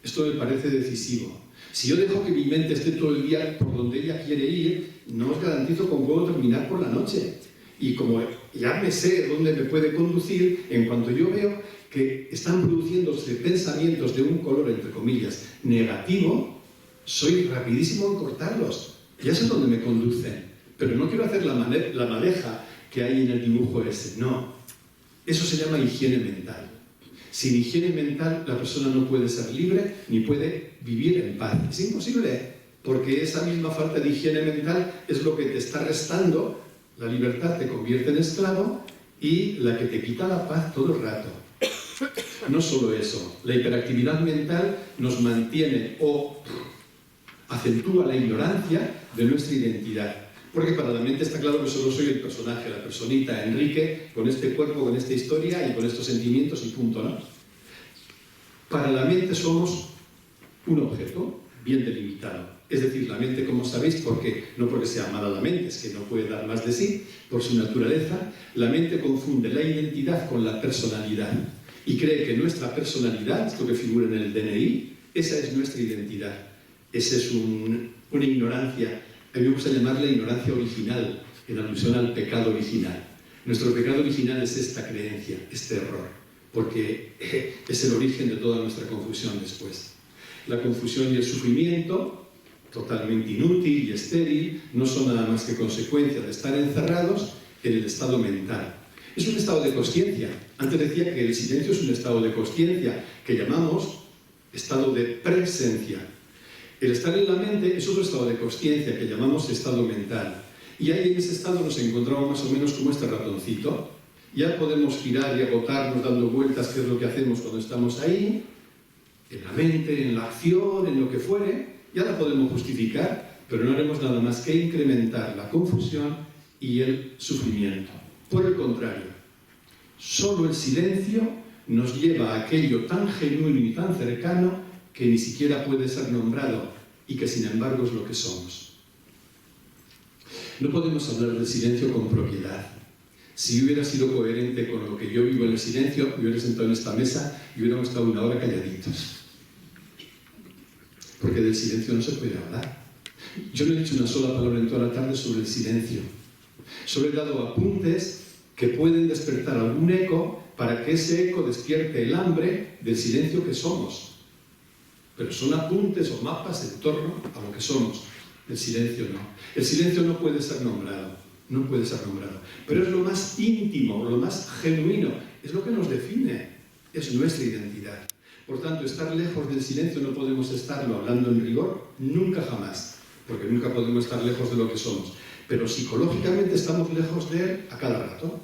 B: Esto me parece decisivo. Si yo dejo que mi mente esté todo el día por donde ella quiere ir, no os garantizo cómo puedo terminar por la noche. Y como ya me sé dónde me puede conducir, en cuanto yo veo que están produciéndose pensamientos de un color, entre comillas, negativo, soy rapidísimo en cortarlos. Ya sé dónde me conducen, pero no quiero hacer la madeja que hay en el dibujo ese, no. Eso se llama higiene mental. Sin higiene mental, la persona no puede ser libre ni puede vivir en paz. Es imposible, porque esa misma falta de higiene mental es lo que te está restando la libertad, te convierte en esclavo y la que te quita la paz todo el rato. No solo eso, la hiperactividad mental nos mantiene o acentúa la ignorancia de nuestra identidad. Porque para la mente está claro que solo soy el personaje, la personita, Enrique, con este cuerpo, con esta historia y con estos sentimientos y punto, ¿no? Para la mente somos un objeto bien delimitado. Es decir, la mente, como sabéis, no porque sea mala la mente, es que no puede dar más de sí, por su naturaleza, la mente confunde la identidad con la personalidad y cree que nuestra personalidad, esto que figura en el DNI, esa es nuestra identidad. Esa es una ignorancia. A mí me gusta llamarla ignorancia original, en alusión al pecado original. Nuestro pecado original es esta creencia, este error, porque es el origen de toda nuestra confusión después. La confusión y el sufrimiento, totalmente inútil y estéril, no son nada más que consecuencia de estar encerrados en el estado mental. Es un estado de consciencia. Antes decía que el silencio es un estado de consciencia, que llamamos estado de presencia. El estar en la mente es otro estado de consciencia que llamamos estado mental. Y ahí en ese estado nos encontramos más o menos como este ratoncito. Ya podemos girar y agotarnos dando vueltas, que es lo que hacemos cuando estamos ahí, en la mente, en la acción, en lo que fuere. Ya la podemos justificar, pero no haremos nada más que incrementar la confusión y el sufrimiento. Por el contrario, solo el silencio nos lleva a aquello tan genuino y tan cercano que ni siquiera puede ser nombrado y que sin embargo es lo que somos. No podemos hablar del silencio con propiedad. Si hubiera sido coherente con lo que yo vivo en el silencio, me hubiera sentado en esta mesa y hubiéramos estado una hora calladitos. Porque del silencio no se puede hablar. Yo no he dicho una sola palabra en toda la tarde sobre el silencio. Solo he dado apuntes que pueden despertar algún eco para que ese eco despierte el hambre del silencio que somos. Pero son apuntes o mapas en torno a lo que somos. El silencio no. El silencio no puede ser nombrado. No puede ser nombrado. Pero es lo más íntimo, lo más genuino. Es lo que nos define. Es nuestra identidad. Por tanto, estar lejos del silencio no podemos estarlo hablando en rigor nunca jamás. Porque nunca podemos estar lejos de lo que somos. Pero psicológicamente estamos lejos de él a cada rato.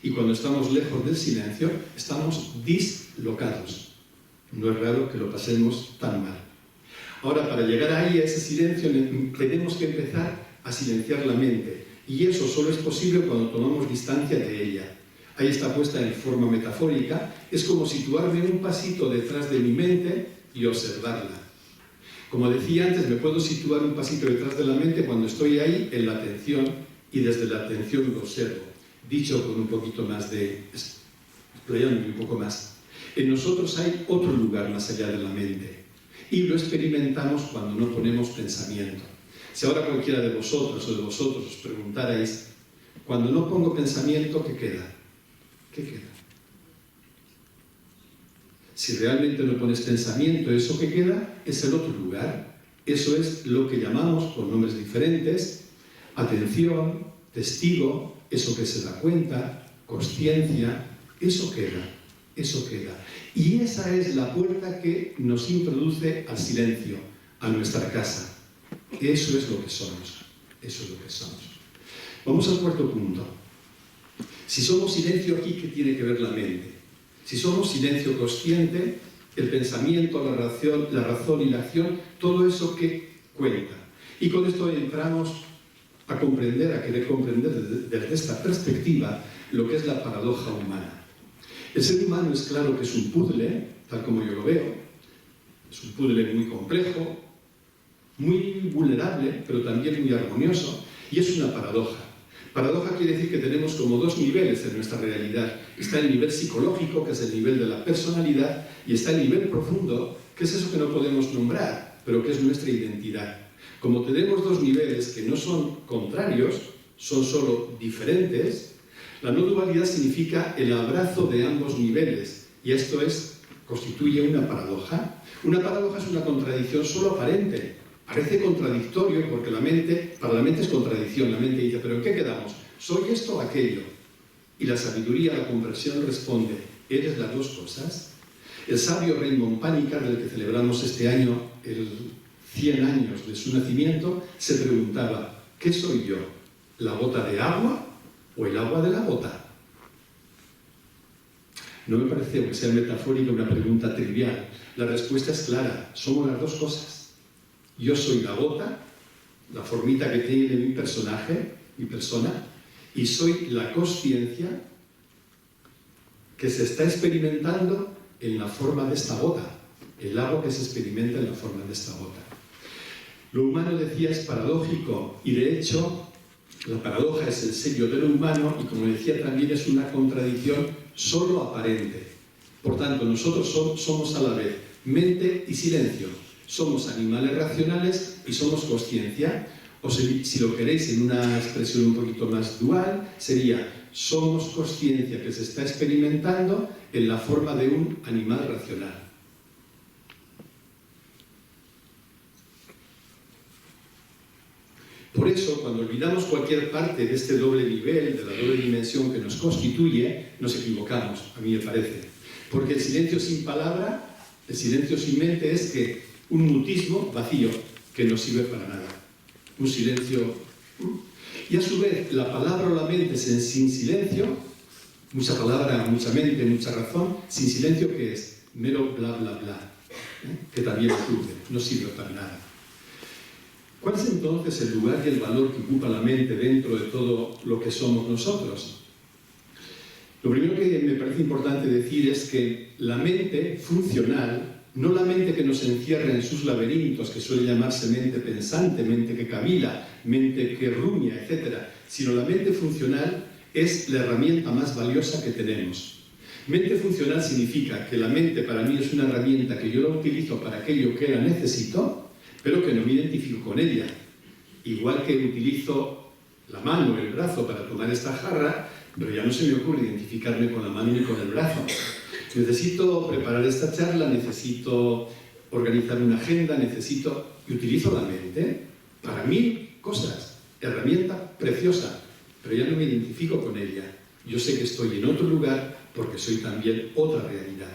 B: Y cuando estamos lejos del silencio, estamos dislocados. No es raro que lo pasemos tan mal. Ahora, para llegar ahí, a ese silencio, tenemos que empezar a silenciar la mente. Y eso solo es posible cuando tomamos distancia de ella. Ahí está puesta en forma metafórica. Es como situarme un pasito detrás de mi mente y observarla. Como decía antes, me puedo situar un pasito detrás de la mente cuando estoy ahí en la atención y desde la atención lo observo. Dicho con un poquito más explayándome un poco más. En nosotros hay otro lugar más allá de la mente y lo experimentamos cuando no ponemos pensamiento. Si ahora cualquiera de vosotros o de vosotros os preguntarais, cuando no pongo pensamiento, ¿qué queda? ¿Qué queda? Si realmente no pones pensamiento, eso que queda es el otro lugar. Eso es lo que llamamos, por nombres diferentes, atención, testigo, eso que se da cuenta, consciencia, eso queda. Eso queda. Y esa es la puerta que nos introduce al silencio, a nuestra casa. Eso es lo que somos. Eso es lo que somos. Vamos al cuarto punto. Si somos silencio aquí, ¿qué tiene que ver la mente? Si somos silencio consciente, el pensamiento, la razón y la acción, todo eso que cuenta. Y con esto entramos a querer comprender desde esta perspectiva lo que es la paradoja humana. El ser humano es claro que es un puzzle, tal como yo lo veo. Es un puzzle muy complejo, muy vulnerable, pero también muy armonioso, y es una paradoja. Paradoja quiere decir que tenemos como dos niveles en nuestra realidad. Está el nivel psicológico, que es el nivel de la personalidad, y está el nivel profundo, que es eso que no podemos nombrar, pero que es nuestra identidad. Como tenemos dos niveles que no son contrarios, son solo diferentes, la no dualidad significa el abrazo de ambos niveles, y esto constituye una paradoja. Una paradoja es una contradicción solo aparente. Parece contradictorio porque para la mente es contradicción. La mente dice, ¿pero en qué quedamos? ¿Soy esto o aquello? Y la sabiduría, la comprensión responde, ¿eres las dos cosas? El sabio Raymond Panikar, del que celebramos este año el 100 años de su nacimiento, se preguntaba, ¿qué soy yo? ¿La gota de agua o el agua de la gota? No me parece, aunque sea metafórica, una pregunta trivial. La respuesta es clara, somos las dos cosas. Yo soy la gota, la formita que tiene mi personaje, mi persona, y soy la consciencia que se está experimentando en la forma de esta gota, el agua que se experimenta en la forma de esta gota. Lo humano, decía, es paradójico, y de hecho la paradoja es el sello de lo humano, y como decía también es una contradicción solo aparente. Por tanto, nosotros somos a la vez mente y silencio, somos animales racionales y somos consciencia, o si lo queréis en una expresión un poquito más dual, sería somos consciencia que se está experimentando en la forma de un animal racional. Por eso, cuando olvidamos cualquier parte de este doble nivel, de la doble dimensión que nos constituye, nos equivocamos, a mí me parece. Porque el silencio sin palabra, el silencio sin mente es que un mutismo vacío, que no sirve para nada. Un silencio... Y a su vez, la palabra o la mente sin silencio, mucha palabra, mucha mente, mucha razón, sin silencio, ¿qué es? Mero bla, bla, bla, que también ocurre, no sirve para nada. ¿Cuál es entonces el lugar y el valor que ocupa la mente dentro de todo lo que somos nosotros? Lo primero que me parece importante decir es que la mente funcional, no la mente que nos encierra en sus laberintos, que suele llamarse mente pensante, mente que cavila, mente que rumia, etc., sino la mente funcional es la herramienta más valiosa que tenemos. Mente funcional significa que la mente para mí es una herramienta que yo la utilizo para aquello que la necesito, pero que no me identifico con ella. Igual que utilizo la mano o el brazo para tomar esta jarra, pero ya no se me ocurre identificarme con la mano ni con el brazo. Necesito preparar esta charla, necesito organizar una agenda, y utilizo la mente para 1000 cosas. Herramienta preciosa, pero ya no me identifico con ella. Yo sé que estoy en otro lugar porque soy también otra realidad.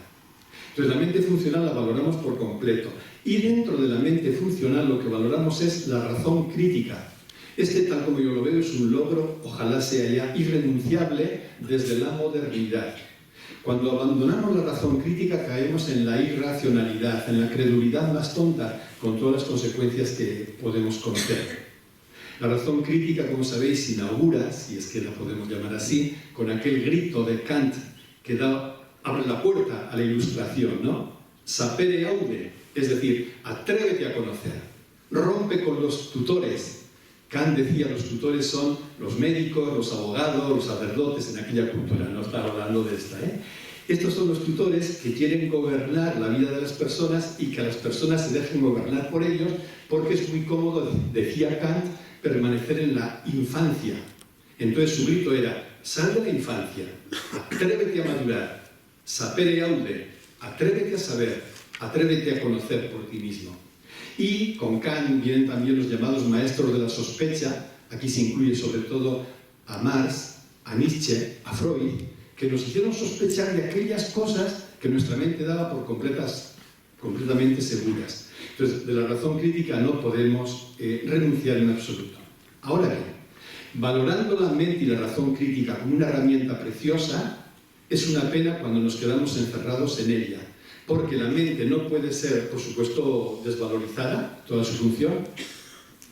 B: Entonces la mente funcional la valoramos por completo. Y dentro de la mente funcional lo que valoramos es la razón crítica. Este, tal como yo lo veo, es un logro, ojalá sea ya irrenunciable desde la modernidad. Cuando abandonamos la razón crítica caemos en la irracionalidad, en la credulidad más tonta, con todas las consecuencias que podemos conocer. La razón crítica, como sabéis, se inaugura, si es que la podemos llamar así, con aquel grito de Kant que abre la puerta a la ilustración, ¿no? Sapere aude, es decir, atrévete a conocer, rompe con los tutores. Kant decía, los tutores son los médicos, los abogados, los sacerdotes en aquella cultura, no estaba hablando de esta, ¿eh? Estos son los tutores que quieren gobernar la vida de las personas y que a las personas se dejen gobernar por ellos, porque es muy cómodo, decía Kant, permanecer en la infancia. Entonces su grito era, sal de la infancia, atrévete a madurar, sapere aude, atrévete a saber, atrévete a conocer por ti mismo. Y con Kant vienen también los llamados maestros de la sospecha, aquí se incluye sobre todo a Marx, a Nietzsche, a Freud, que nos hicieron sospechar de aquellas cosas que nuestra mente daba por completamente seguras. Entonces, de la razón crítica no podemos renunciar en absoluto. Ahora bien, valorando la mente y la razón crítica como una herramienta preciosa, es una pena cuando nos quedamos encerrados en ella. Porque la mente no puede ser, por supuesto, desvalorizada, toda su función,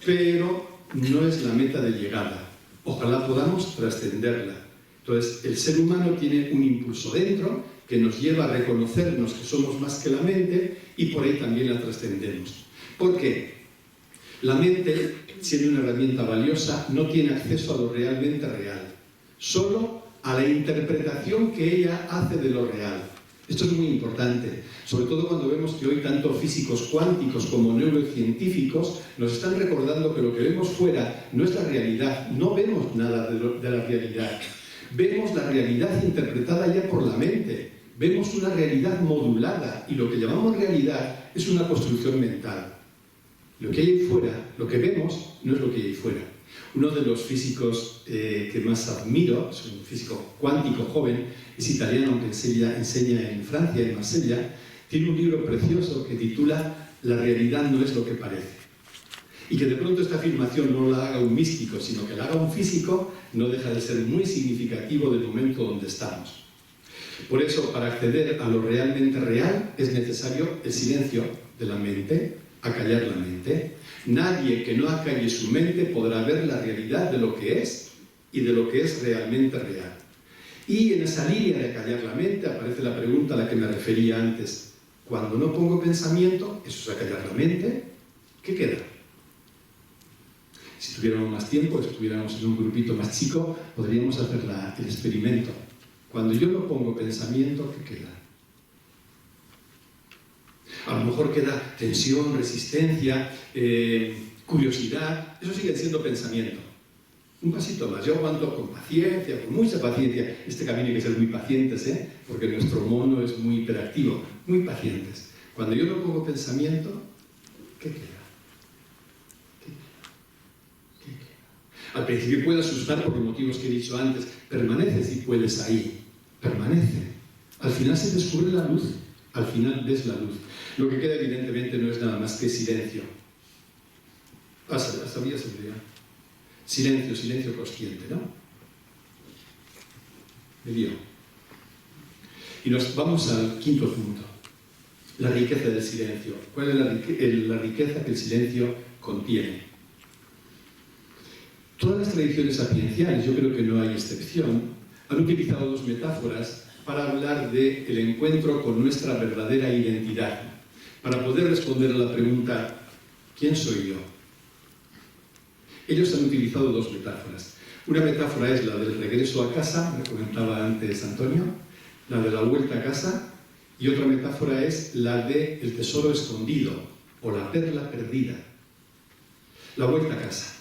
B: pero no es la meta de llegada. Ojalá podamos trascenderla. Entonces, el ser humano tiene un impulso dentro que nos lleva a reconocernos que somos más que la mente y por ahí también la trascendemos. ¿Por qué? La mente, siendo una herramienta valiosa, no tiene acceso a lo realmente real, solo a la interpretación que ella hace de lo real. Esto es muy importante, sobre todo cuando vemos que hoy tanto físicos cuánticos como neurocientíficos nos están recordando que lo que vemos fuera no es la realidad, no vemos nada de la realidad. Vemos la realidad interpretada ya por la mente, vemos una realidad modulada y lo que llamamos realidad es una construcción mental. Lo que hay ahí fuera, lo que vemos, no es lo que hay ahí fuera. Uno de los físicos que más admiro, es un físico cuántico joven, es italiano, aunque enseña en Francia, en Marsella, tiene un libro precioso que titula La realidad no es lo que parece. Y que de pronto esta afirmación no la haga un místico, sino que la haga un físico, no deja de ser muy significativo del momento donde estamos. Por eso, para acceder a lo realmente real, es necesario el silencio de la mente, acallar la mente. Nadie que no acalle su mente podrá ver la realidad de lo que es y de lo que es realmente real. Y en esa línea de acallar la mente aparece la pregunta a la que me refería antes. Cuando no pongo pensamiento, eso es acallar la mente, ¿qué queda? Si tuviéramos más tiempo, si estuviéramos en un grupito más chico, podríamos hacer el experimento. Cuando yo no pongo pensamiento, ¿qué queda? A lo mejor queda tensión, resistencia, curiosidad. Eso sigue siendo pensamiento. Un pasito más. Yo aguanto con paciencia, con mucha paciencia. Este camino hay que ser muy pacientes, porque nuestro mono es muy hiperactivo. Muy pacientes. Cuando yo no pongo pensamiento, ¿qué queda? Al principio puede asustar por los motivos que he dicho antes. Permanece si puedes ahí. Permanece. Al final se descubre la luz. Al final ves la luz. Lo que queda evidentemente no es nada más que silencio. ¿Sabías el día? Silencio, silencio consciente, ¿no? Me lío. Y nos vamos al quinto punto. La riqueza del silencio. ¿Cuál es la riqueza que el silencio contiene? Todas las tradiciones sapienciales, yo creo que no hay excepción, han utilizado dos metáforas para hablar del encuentro con nuestra verdadera identidad, para poder responder a la pregunta ¿quién soy yo? Ellos han utilizado dos metáforas. Una metáfora es la del regreso a casa, me comentaba antes Antonio, la de la vuelta a casa, y otra metáfora es la del tesoro escondido o la perla perdida. La vuelta a casa.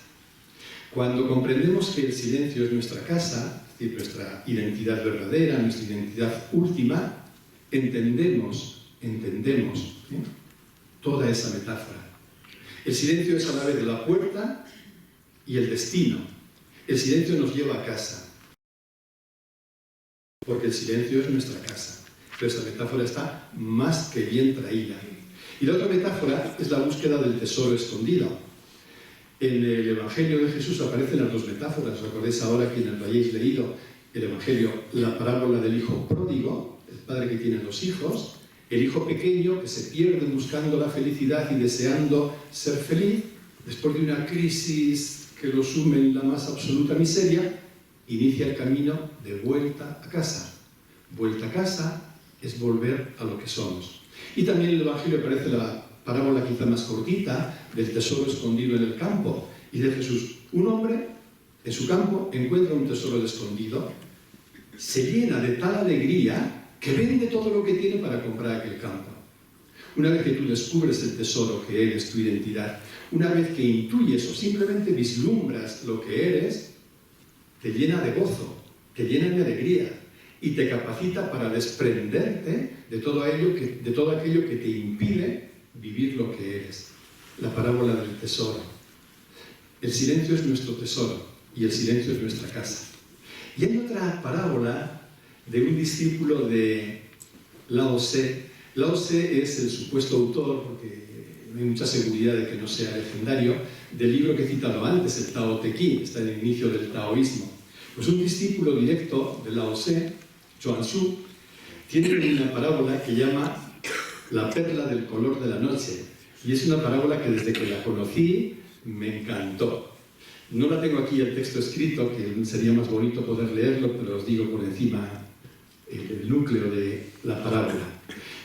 B: Cuando comprendemos que el silencio es nuestra casa, es decir, nuestra identidad verdadera, nuestra identidad última, entendemos toda esa metáfora. El silencio es a la vez la puerta y el destino. El silencio nos lleva a casa, porque el silencio es nuestra casa. Pero esa metáfora está más que bien traída. Y la otra metáfora es la búsqueda del tesoro escondido. En el Evangelio de Jesús aparecen las dos metáforas. ¿Recordáis ahora, quienes lo hayáis leído, el Evangelio, la parábola del hijo pródigo, el padre que tiene dos hijos, el hijo pequeño que se pierde buscando la felicidad y deseando ser feliz, después de una crisis que lo sume en la más absoluta miseria, inicia el camino de vuelta a casa. Vuelta a casa es volver a lo que somos. Y también en el Evangelio aparece la parábola quizá más cortita del tesoro escondido en el campo. Y de Jesús, un hombre en su campo encuentra un tesoro escondido, se llena de tal alegría que vende todo lo que tiene para comprar aquel campo. Una vez que tú descubres el tesoro que eres, tu identidad, una vez que intuyes o simplemente vislumbras lo que eres, te llena de gozo, te llena de alegría y te capacita para desprenderte de todo aquello que te impide vivir lo que eres. La parábola del tesoro. El silencio es nuestro tesoro y el silencio es nuestra casa. Y hay otra parábola de un discípulo de Lao Tse. Lao Tse es el supuesto autor, porque no hay mucha seguridad de que no sea legendario, del libro que he citado antes, el Tao Te Ching, está en el inicio del taoísmo. Pues un discípulo directo de Lao Tse, Chuang Tzu, tiene una parábola que llama La perla del color de la noche. Y es una parábola que desde que la conocí me encantó. No la tengo aquí el texto escrito, que sería más bonito poder leerlo, pero os digo por encima el núcleo de la parábola.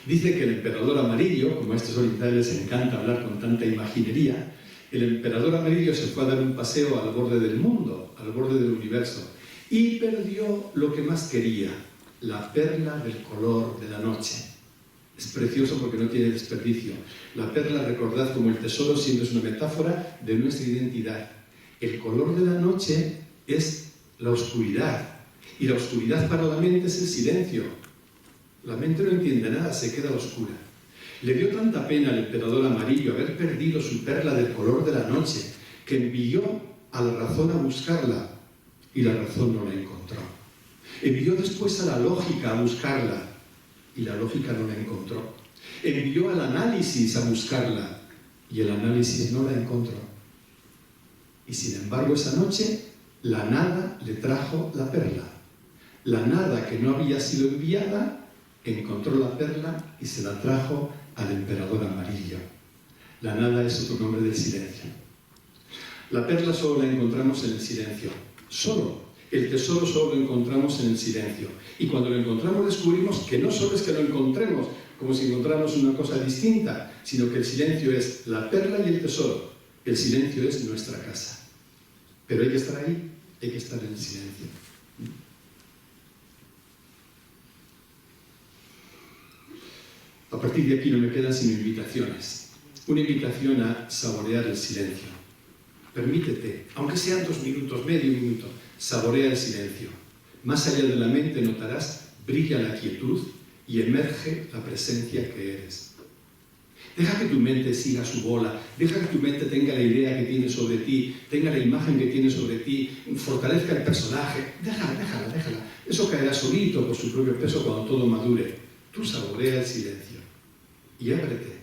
B: Dice que el emperador amarillo, como a estos orientales les encanta hablar con tanta imaginería, el emperador amarillo se fue a dar un paseo al borde del mundo, al borde del universo, y perdió lo que más quería, la perla del color de la noche. Es precioso porque no tiene desperdicio. La perla, recordad, como el tesoro, siempre es una metáfora de nuestra identidad. El color de la noche es la oscuridad. Y la oscuridad para la mente es el silencio. La mente no entiende nada, se queda oscura. Le dio tanta pena al emperador amarillo haber perdido su perla del color de la noche, que envió a la razón a buscarla, y la razón no la encontró. Envió después a la lógica a buscarla, y la lógica no la encontró. Envió al análisis a buscarla, y el análisis no la encontró. Y sin embargo, esa noche, la nada le trajo la perla. La nada que no había sido enviada encontró la perla y se la trajo al emperador amarillo. La nada es otro nombre del silencio. La perla solo la encontramos en el silencio. Solo. El tesoro solo lo encontramos en el silencio. Y cuando lo encontramos descubrimos que no solo es que lo encontremos como si encontráramos una cosa distinta, sino que el silencio es la perla y el tesoro. El silencio es nuestra casa. Pero hay que estar ahí, hay que estar en el silencio. A partir de aquí no me quedan sino invitaciones. Una invitación a saborear el silencio. Permítete, aunque sean 2 minutos, medio minuto, saborea el silencio. Más allá de la mente notarás, brilla la quietud y emerge la presencia que eres. Deja que tu mente siga su bola, deja que tu mente tenga la idea que tiene sobre ti, tenga la imagen que tiene sobre ti, fortalezca el personaje. Déjala. Eso caerá solito por su propio peso cuando todo madure. Tú saborea el silencio y ábrete.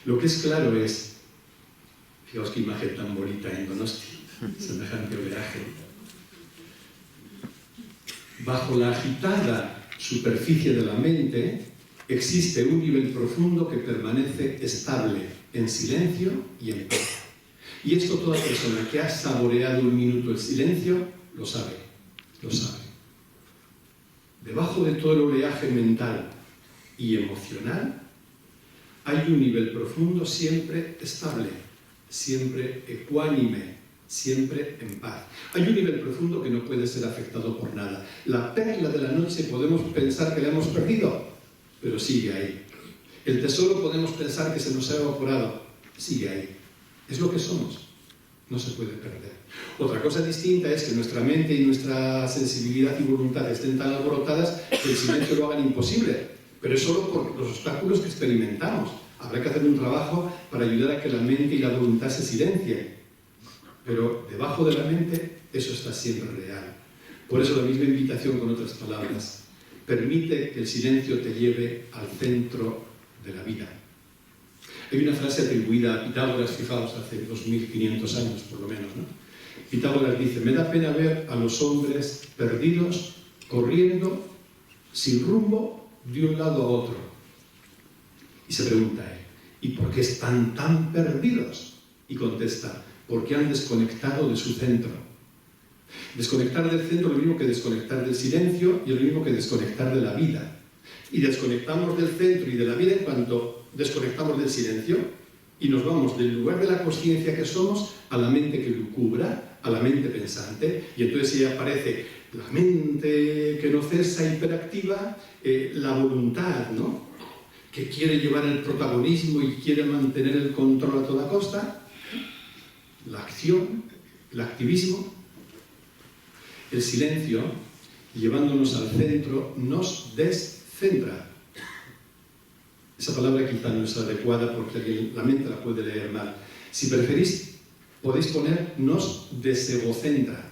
B: Lo que es claro es, fijaos qué imagen tan bonita en Donosti, semejante oleaje. Bajo la agitada superficie de la mente existe un nivel profundo que permanece estable, en silencio y en paz. Y esto toda persona que ha saboreado un minuto el silencio lo sabe. Debajo de todo el oleaje mental y emocional hay un nivel profundo siempre estable, siempre ecuánime, siempre en paz. Hay un nivel profundo que no puede ser afectado por nada. La perla de la noche podemos pensar que la hemos perdido, pero sigue ahí. El tesoro podemos pensar que se nos ha evaporado, sigue ahí. Es lo que somos, no se puede perder. Otra cosa distinta es que nuestra mente y nuestra sensibilidad y voluntad estén tan alborotadas que el silencio lo hagan imposible. Pero es solo por los obstáculos que experimentamos. Habrá que hacer un trabajo para ayudar a que la mente y la voluntad se silencien. Pero debajo de la mente eso está siempre real. Por eso la misma invitación con otras palabras. Permite que el silencio te lleve al centro de la vida. Hay una frase atribuida a Pitágoras, fijaos, hace 2500 años por lo menos, ¿no? Pitágoras dice, me da pena ver a los hombres perdidos, corriendo, sin rumbo, de un lado a otro. Y se pregunta él, ¿y por qué están tan perdidos? Y contesta, porque han desconectado de su centro. Desconectar del centro es lo mismo que desconectar del silencio y es lo mismo que desconectar de la vida. Y desconectamos del centro y de la vida en cuanto desconectamos del silencio y nos vamos del lugar de la consciencia que somos a la mente que lucubra, a la mente pensante, y entonces ahí aparece la mente que no cesa, hiperactiva, la voluntad, ¿no?, que quiere llevar el protagonismo y quiere mantener el control a toda costa, la acción, el activismo. El silencio, llevándonos al centro, nos descentra. Esa palabra quizá no es adecuada porque la mente la puede leer mal. Si preferís, podéis poner nos desegocentra.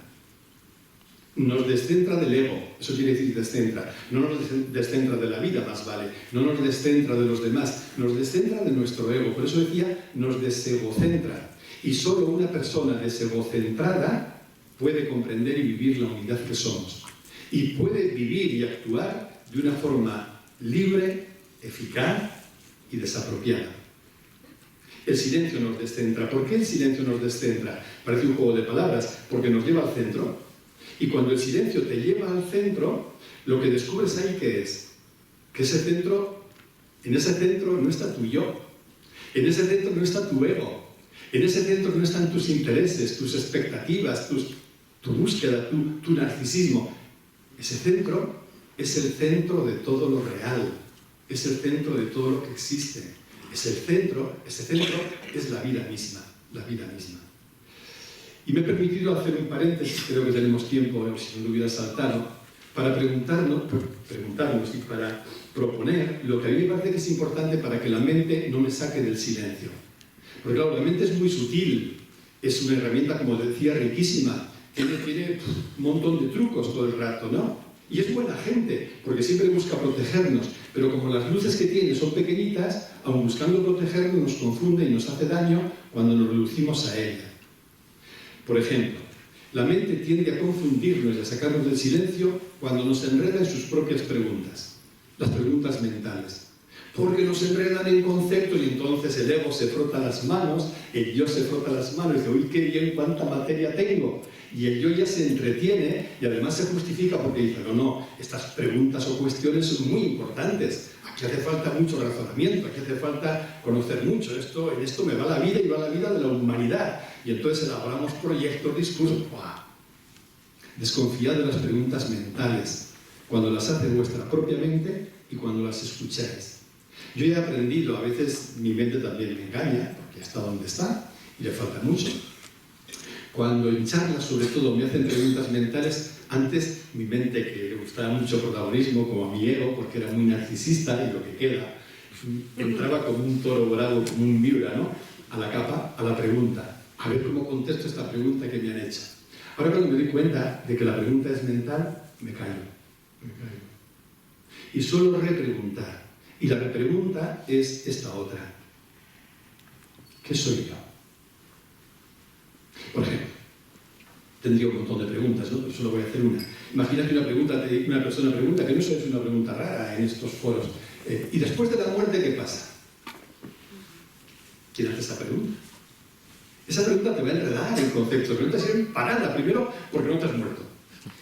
B: Nos descentra del ego, eso quiere decir descentra. No nos descentra de la vida, más vale. No nos descentra de los demás, nos descentra de nuestro ego. Por eso decía, nos desegocentra. Y solo una persona desegocentrada puede comprender y vivir la unidad que somos. Y puede vivir y actuar de una forma libre, eficaz y desapropiada. El silencio nos descentra. ¿Por qué el silencio nos descentra? Parece un juego de palabras, porque nos lleva al centro. Y cuando el silencio te lleva al centro, lo que descubres ahí que es que ese centro, en ese centro no está tu yo, en ese centro no está tu ego, en ese centro no están tus intereses, tus expectativas, tu búsqueda, tu narcisismo. Ese centro es el centro de todo lo real, es el centro de todo lo que existe. Ese centro es la vida misma, la vida misma. Y me he permitido hacer un paréntesis, creo que tenemos tiempo, si no lo hubiera saltado, para preguntarnos y para proponer lo que a mí me parece que es importante para que la mente no me saque del silencio. Porque claro, la mente es muy sutil, es una herramienta, como decía, riquísima, tiene un montón de trucos todo el rato, ¿no? Y es buena gente, porque siempre busca protegernos, pero como las luces que tiene son pequeñitas, aun buscando protegernos nos confunde y nos hace daño cuando nos reducimos a ella. Por ejemplo, La mente tiende a confundirnos y a sacarnos del silencio cuando nos enreda en sus propias preguntas, las preguntas mentales. Porque nos enredan en conceptos y entonces el ego se frota las manos, el yo se frota las manos y dice, uy, qué bien, cuánta materia tengo. Y el yo ya se entretiene y además se justifica porque dice, no, estas preguntas o cuestiones son muy importantes. Aquí hace falta mucho razonamiento, aquí hace falta conocer mucho. En esto me va la vida y va la vida de la humanidad. Y entonces elaboramos proyectos, discursos. ¡Buah! Desconfiad de las preguntas mentales cuando las hace vuestra propia mente y cuando las escucháis. Yo he aprendido, a veces mi mente también me engaña, porque está donde está y le falta mucho. Cuando en charlas, sobre todo, me hacen preguntas mentales, antes mi mente, que le gustaba mucho protagonismo, como a mi ego, porque era muy narcisista y lo que queda, entraba como un toro bravo, como un Miura, ¿no? A la capa, a la pregunta. A ver cómo contesto esta pregunta que me han hecho. Ahora cuando me doy cuenta de que la pregunta es mental, me callo. Y suelo repreguntar. Y la repregunta es esta otra. ¿Qué soy yo? Por ejemplo, tendría un montón de preguntas, ¿no? Pero solo voy a hacer una. Imagina que una persona pregunta, que no es una pregunta rara en estos foros. ¿Y después de la muerte qué pasa? ¿Quién hace esa pregunta? Esa pregunta te va a enredar en conceptos. La pregunta sirve para nada. Primero, porque no te has muerto.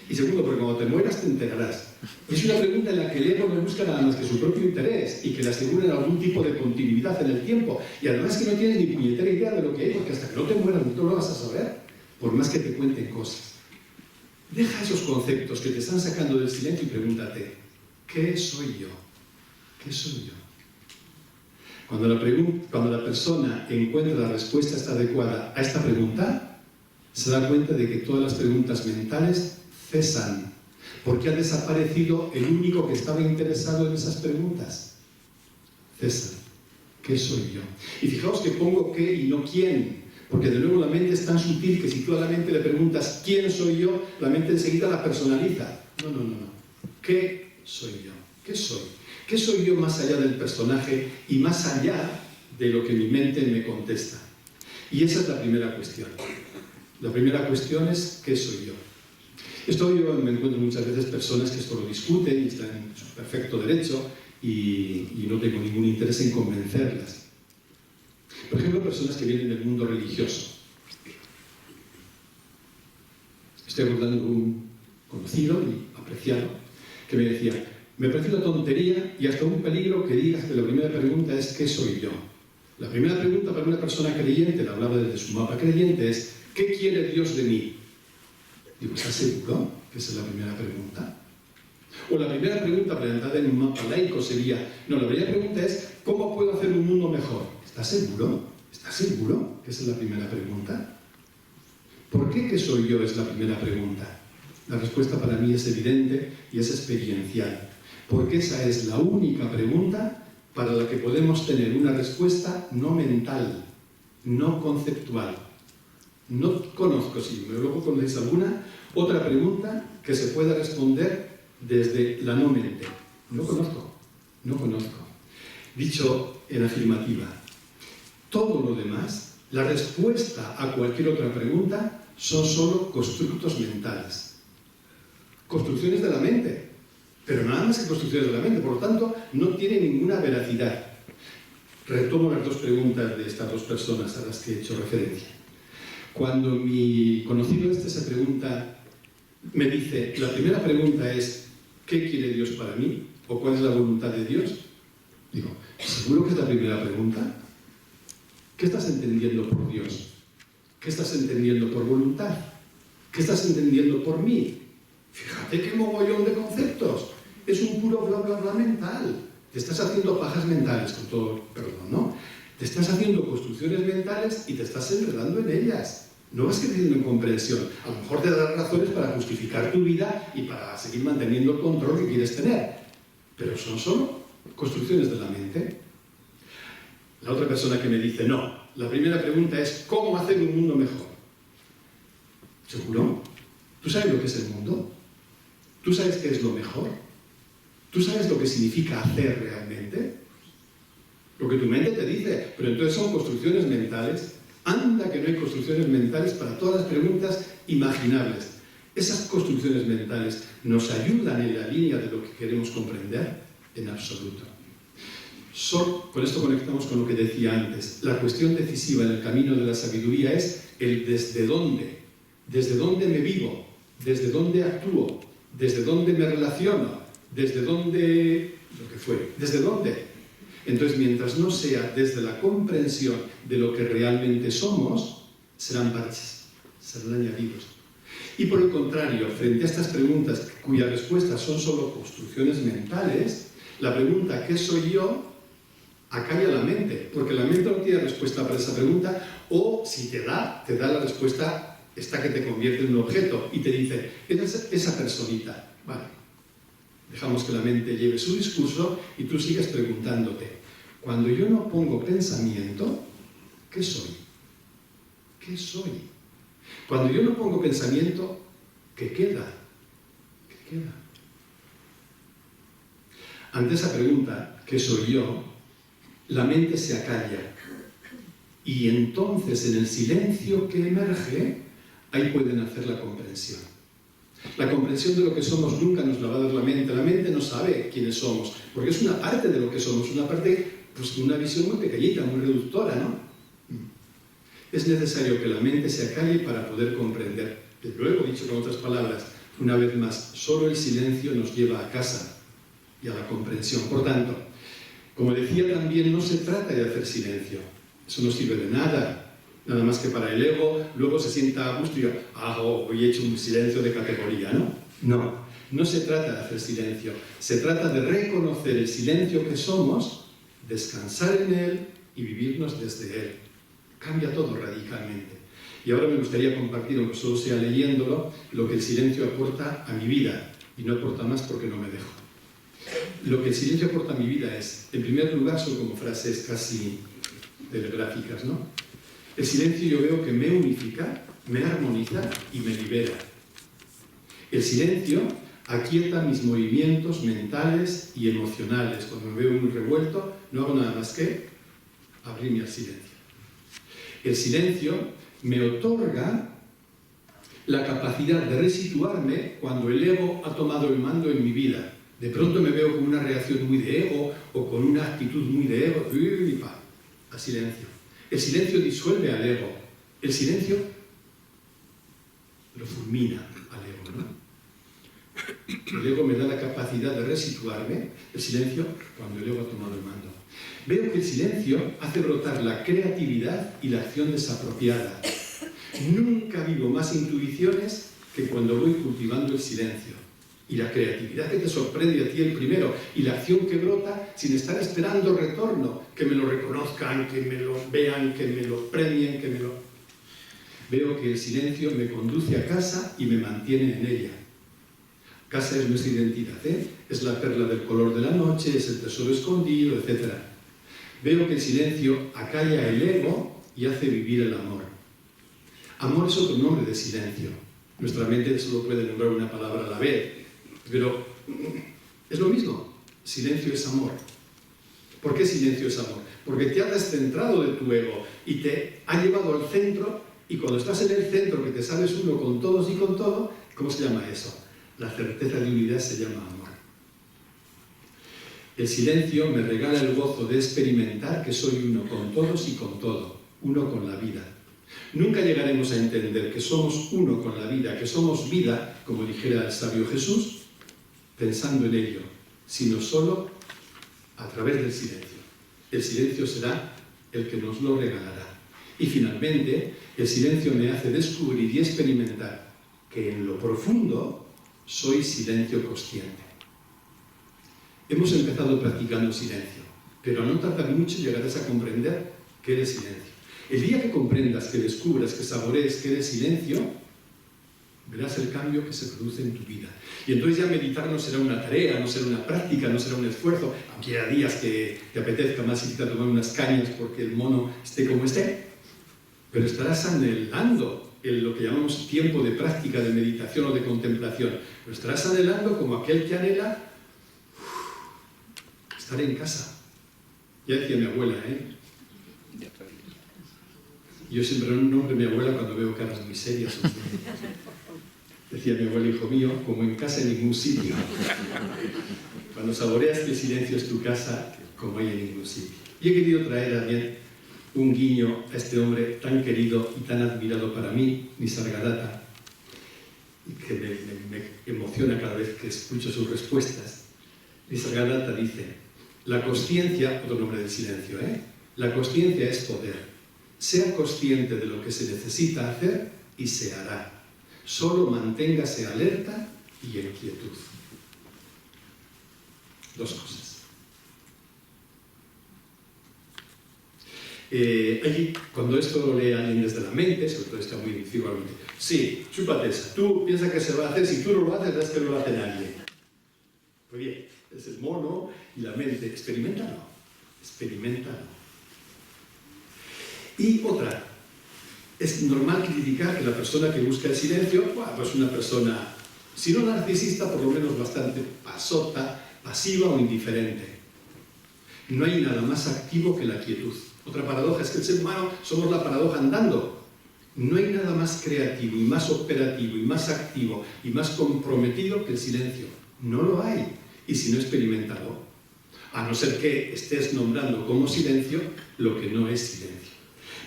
B: Y segundo, porque cuando te mueras te enterarás. Y es una pregunta en la que el ego no busca nada más que su propio interés y que le aseguren algún tipo de continuidad en el tiempo. Y además que no tienes ni puñetera idea de lo que hay, porque hasta que no te mueras no lo vas a saber, por más que te cuenten cosas. Deja esos conceptos que te están sacando del silencio y pregúntate, ¿qué soy yo? ¿Qué soy yo? Cuando la persona encuentra la respuesta adecuada a esta pregunta, se da cuenta de que todas las preguntas mentales cesan, porque ha desaparecido el único que estaba interesado en esas preguntas. Cesan. ¿Qué soy yo? Y fijaos que pongo qué y no quién, porque de nuevo la mente es tan sutil que si tú a la mente le preguntas ¿quién soy yo?, la mente enseguida la personaliza. No. ¿Qué soy yo? ¿Qué soy? ¿Qué soy yo más allá del personaje y más allá de lo que mi mente me contesta? Y esa es la primera cuestión. La primera cuestión es ¿qué soy yo? Esto yo me encuentro muchas veces personas que esto lo discuten y están en su perfecto derecho y no tengo ningún interés en convencerlas. Por ejemplo, personas que vienen del mundo religioso. Estoy abordando con un conocido y apreciado que me decía, me parece una tontería y hasta un peligro que digas que la primera pregunta es ¿qué soy yo? La primera pregunta para una persona creyente, la hablaba desde su mapa creyente, es ¿qué quiere Dios de mí? Digo, ¿estás seguro que esa es la primera pregunta? O la primera pregunta planteada en un mapa laico sería, no, la primera pregunta es ¿cómo puedo hacer un mundo mejor? ¿Estás seguro? ¿Estás seguro que esa es la primera pregunta? ¿Por qué soy yo? Es la primera pregunta. La respuesta para mí es evidente y es experiencial. Porque esa es la única pregunta para la que podemos tener una respuesta no mental, no conceptual. No conozco, si luego conocéis alguna, otra pregunta que se pueda responder desde la no mente. No conozco. Dicho en afirmativa, todo lo demás, la respuesta a cualquier otra pregunta, son solo constructos mentales. Construcciones de la mente, pero nada más que construcciones de la mente, por lo tanto, no tiene ninguna veracidad. Retomo las dos preguntas de estas dos personas a las que he hecho referencia. Cuando mi conocido se pregunta, me dice, la primera pregunta es, ¿qué quiere Dios para mí? ¿O cuál es la voluntad de Dios? Digo, ¿seguro que es la primera pregunta? ¿Qué estás entendiendo por Dios? ¿Qué estás entendiendo por voluntad? ¿Qué estás entendiendo por mí? Fíjate qué mogollón de conceptos. Es un puro bla bla bla mental. Te estás haciendo pajas mentales, con todo perdón, ¿no? Te estás haciendo construcciones mentales y te estás enredando en ellas. No vas creciendo en comprensión. A lo mejor te darán razones para justificar tu vida y para seguir manteniendo el control que quieres tener. Pero son solo construcciones de la mente. La otra persona que me dice, no, la primera pregunta es ¿cómo hacer un mundo mejor? ¿Seguro? ¿Tú sabes lo que es el mundo? ¿Tú sabes qué es lo mejor? ¿Tú sabes lo que significa hacer realmente? Lo que tu mente te dice, pero entonces son construcciones mentales. Anda que no hay construcciones mentales para todas las preguntas imaginables. ¿Esas construcciones mentales nos ayudan en la línea de lo que queremos comprender? En absoluto. Con esto conectamos con lo que decía antes. La cuestión decisiva en el camino de la sabiduría es el desde dónde. Desde dónde me vivo, desde dónde actúo, desde dónde me relaciono, desde dónde... lo que fue. ¿Desde dónde? Entonces, mientras no sea desde la comprensión de lo que realmente somos, serán parches, serán añadidos. Y por el contrario, frente a estas preguntas cuyas respuestas son solo construcciones mentales, la pregunta ¿qué soy yo? Acalla la mente, porque la mente no tiene respuesta para esa pregunta, o si te da la respuesta esta que te convierte en un objeto y te dice, eres esa personita. Vale, dejamos que la mente lleve su discurso y tú sigues preguntándote, cuando yo no pongo pensamiento, ¿qué soy? ¿Qué soy? Cuando yo no pongo pensamiento, ¿qué queda? ¿Qué queda? Ante esa pregunta, ¿qué soy yo?, la mente se acalla. Y entonces, en el silencio que emerge, ahí puede nacer la comprensión. La comprensión de lo que somos nunca nos la va a dar la mente. La mente no sabe quiénes somos, porque es una parte de lo que somos, una parte, pues, una visión muy pequeñita, muy reductora, ¿no? Es necesario que la mente se acalle para poder comprender. Luego, dicho con otras palabras, una vez más, solo el silencio nos lleva a casa y a la comprensión. Por tanto, como decía también, no se trata de hacer silencio. Eso no sirve de nada, nada más que para el ego. Luego se sienta a gusto y diga, hoy he hecho un silencio de categoría, ¿no? No, no se trata de hacer silencio. Se trata de reconocer el silencio que somos, descansar en él y vivirnos desde él. Cambia todo radicalmente. Y ahora me gustaría compartir, aunque solo sea leyéndolo, lo que el silencio aporta a mi vida. Y no aporta más porque no me dejo. Lo que el silencio aporta a mi vida es, en primer lugar, son como frases casi telegráficas, ¿no? El silencio yo veo que me unifica, me armoniza y me libera. El silencio aquieta mis movimientos mentales y emocionales. Cuando me veo muy revuelto, no hago nada más que abrirme al silencio. El silencio me otorga la capacidad de resituarme cuando el ego ha tomado el mando en mi vida. De pronto me veo con una reacción muy de ego o con una actitud muy de ego, a silencio. El silencio disuelve al ego. El silencio lo fulmina al ego, ¿no? El ego me da la capacidad de resituarme. El silencio, cuando el ego ha tomado el mando. Veo que el silencio hace brotar la creatividad y la acción desapropiada. Nunca vivo más intuiciones que cuando voy cultivando el silencio. Y la creatividad que te sorprende a ti el primero, y la acción que brota sin estar esperando retorno, que me lo reconozcan, que me lo vean, que me lo premien, que me lo... Veo que el silencio me conduce a casa y me mantiene en ella. Casa es nuestra identidad, ¿eh? Es la perla del color de la noche, es el tesoro escondido, etc. Veo que el silencio acalla el ego y hace vivir el amor. Amor es otro nombre de silencio. Nuestra mente solo puede nombrar una palabra a la vez, pero es lo mismo. Silencio es amor. ¿Por qué silencio es amor? Porque te ha descentrado de tu ego y te ha llevado al centro, y cuando estás en el centro, que te sabes uno con todos y con todo, ¿cómo se llama eso? La certeza de unidad se llama amor. El silencio me regala el gozo de experimentar que soy uno con todos y con todo, uno con la vida. Nunca llegaremos a entender que somos uno con la vida, que somos vida, como dijera el sabio Jesús, pensando en ello, sino solo a través del silencio. El silencio será el que nos lo regalará. Y finalmente, el silencio me hace descubrir y experimentar que en lo profundo soy silencio consciente. Hemos empezado practicando silencio, pero no tarda mucho y llegarás a comprender que eres silencio. El día que comprendas, que descubras, que saborees que eres silencio, verás el cambio que se produce en tu vida. Y entonces ya meditar no será una tarea, no será una práctica, no será un esfuerzo, aunque haya días que te apetezca más irte a tomar unas cañas porque el mono esté como esté, pero estarás anhelando en lo que llamamos tiempo de práctica, de meditación o de contemplación. Lo estarás anhelando como aquel que anhela estar en casa. Ya decía mi abuela, Yo siempre nombro a mi abuela cuando veo caras muy serias. Decía mi abuelo, hijo mío, como en casa en ningún sitio. Cuando saboreas que el silencio es tu casa, como hay en ningún sitio. Y he querido traer también un guiño a este hombre tan querido y tan admirado para mí, Nisargadatta, y que me emociona cada vez que escucho sus respuestas. Nisargadatta dice, la consciencia, otro nombre del silencio, la consciencia es poder. Sea consciente de lo que se necesita hacer y se hará. Solo manténgase alerta y en quietud. Dos cosas. Allí, cuando esto lo lee alguien desde la mente, sobre todo está muy individualmente, sí, chúpate esa, tú piensas que se va a hacer, si tú no lo haces, es que no lo hace nadie. Muy bien, es el mono y la mente, experiméntalo, experiméntalo. Y otra, es normal criticar que la persona que busca el silencio, bueno, pues una persona, si no narcisista, por lo menos bastante pasota, pasiva o indiferente. No hay nada más activo que la quietud. Otra paradoja es que el ser humano somos la paradoja andando. No hay nada más creativo y más operativo y más activo y más comprometido que el silencio. No lo hay. Y si no, experimentalo. A no ser que estés nombrando como silencio lo que no es silencio.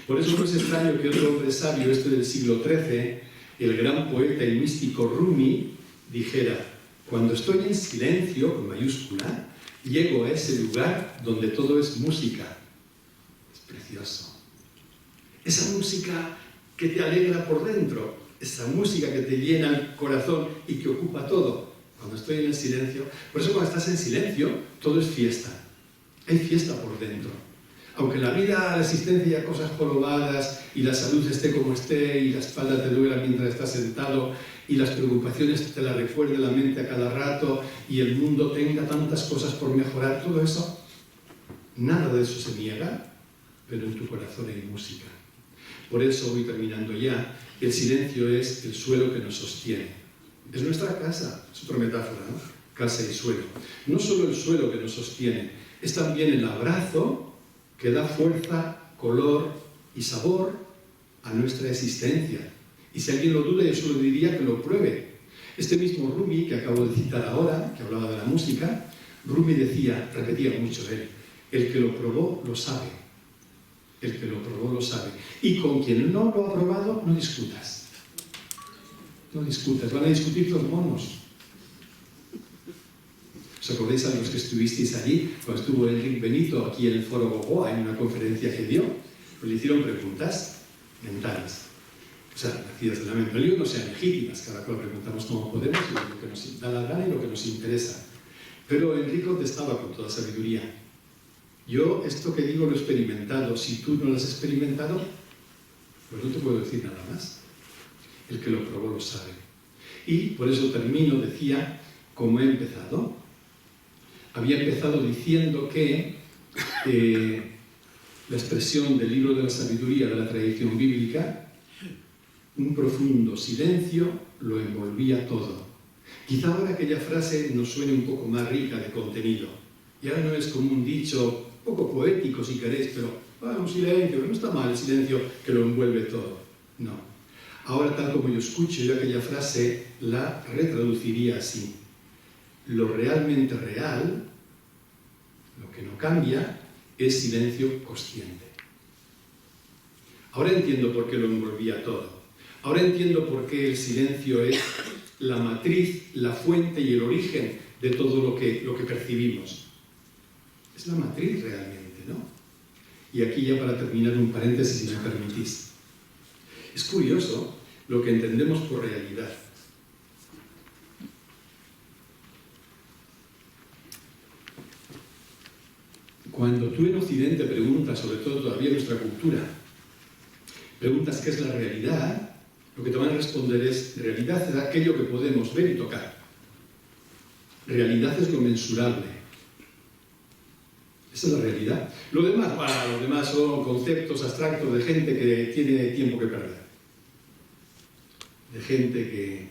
B: Por eso no es extraño que otro hombre sabio, del siglo XIII, el gran poeta y místico Rumi, dijera, cuando estoy en silencio, con mayúscula, llego a ese lugar donde todo es música. Es precioso. Esa música que te alegra por dentro, esa música que te llena el corazón y que ocupa todo. Cuando estoy en el silencio, por eso cuando estás en silencio, todo es fiesta. Hay fiesta por dentro. Aunque la vida, la existencia haya cosas jorobadas y la salud esté como esté y la espalda te duela mientras estás sentado y las preocupaciones te las recuerde la mente a cada rato y el mundo tenga tantas cosas por mejorar, todo eso, nada de eso se niega, pero en tu corazón hay música. Por eso, voy terminando ya, el silencio es el suelo que nos sostiene. Es nuestra casa, es otra metáfora, ¿no? Casa y suelo. No solo el suelo que nos sostiene, es también el abrazo que da fuerza, color y sabor a nuestra existencia. Y si alguien lo duda, yo solo diría que lo pruebe. Este mismo Rumi, que acabo de citar ahora, que hablaba de la música, Rumi decía, repetía mucho él, el que lo probó lo sabe. El que lo probó lo sabe. Y con quien no lo ha probado, no discutas. No discutas, van a discutir los monos. ¿Os acordáis a los que estuvisteis allí, cuando estuvo Enrique Benito aquí en el Foro Gogoa, en una conferencia que dio? Pues le hicieron preguntas mentales. O sea, nacidas de la mente. No digo no sean legítimas, cada cual preguntamos cómo podemos y lo que nos da la gana y lo que nos interesa. Pero Enrique contestaba con toda sabiduría. Yo esto que digo lo he experimentado. Si tú no lo has experimentado, pues no te puedo decir nada más. El que lo probó lo sabe. Y por eso termino, decía, como he empezado. Había empezado diciendo que la expresión del libro de la sabiduría de la tradición bíblica, un profundo silencio lo envolvía todo. Quizá ahora aquella frase nos suene un poco más rica de contenido. Y ahora no es como un dicho un poco poético si queréis, pero un silencio, no está mal el silencio que lo envuelve todo. No. Ahora, tal como yo escucho yo aquella frase, la retraduciría así. Lo realmente real, lo que no cambia, es silencio consciente. Ahora entiendo por qué lo envolvía todo. Ahora entiendo por qué el silencio es la matriz, la fuente y el origen de todo lo que percibimos. Es la matriz realmente, ¿no? Y aquí ya para terminar un paréntesis, si me permitís. Es curioso lo que entendemos por realidad. Cuando tú en Occidente preguntas, sobre todo todavía en nuestra cultura, preguntas qué es la realidad, lo que te van a responder es, realidad es aquello que podemos ver y tocar. Realidad es lo mensurable. Esa es la realidad. Lo demás son conceptos abstractos de gente que tiene tiempo que perder. De gente que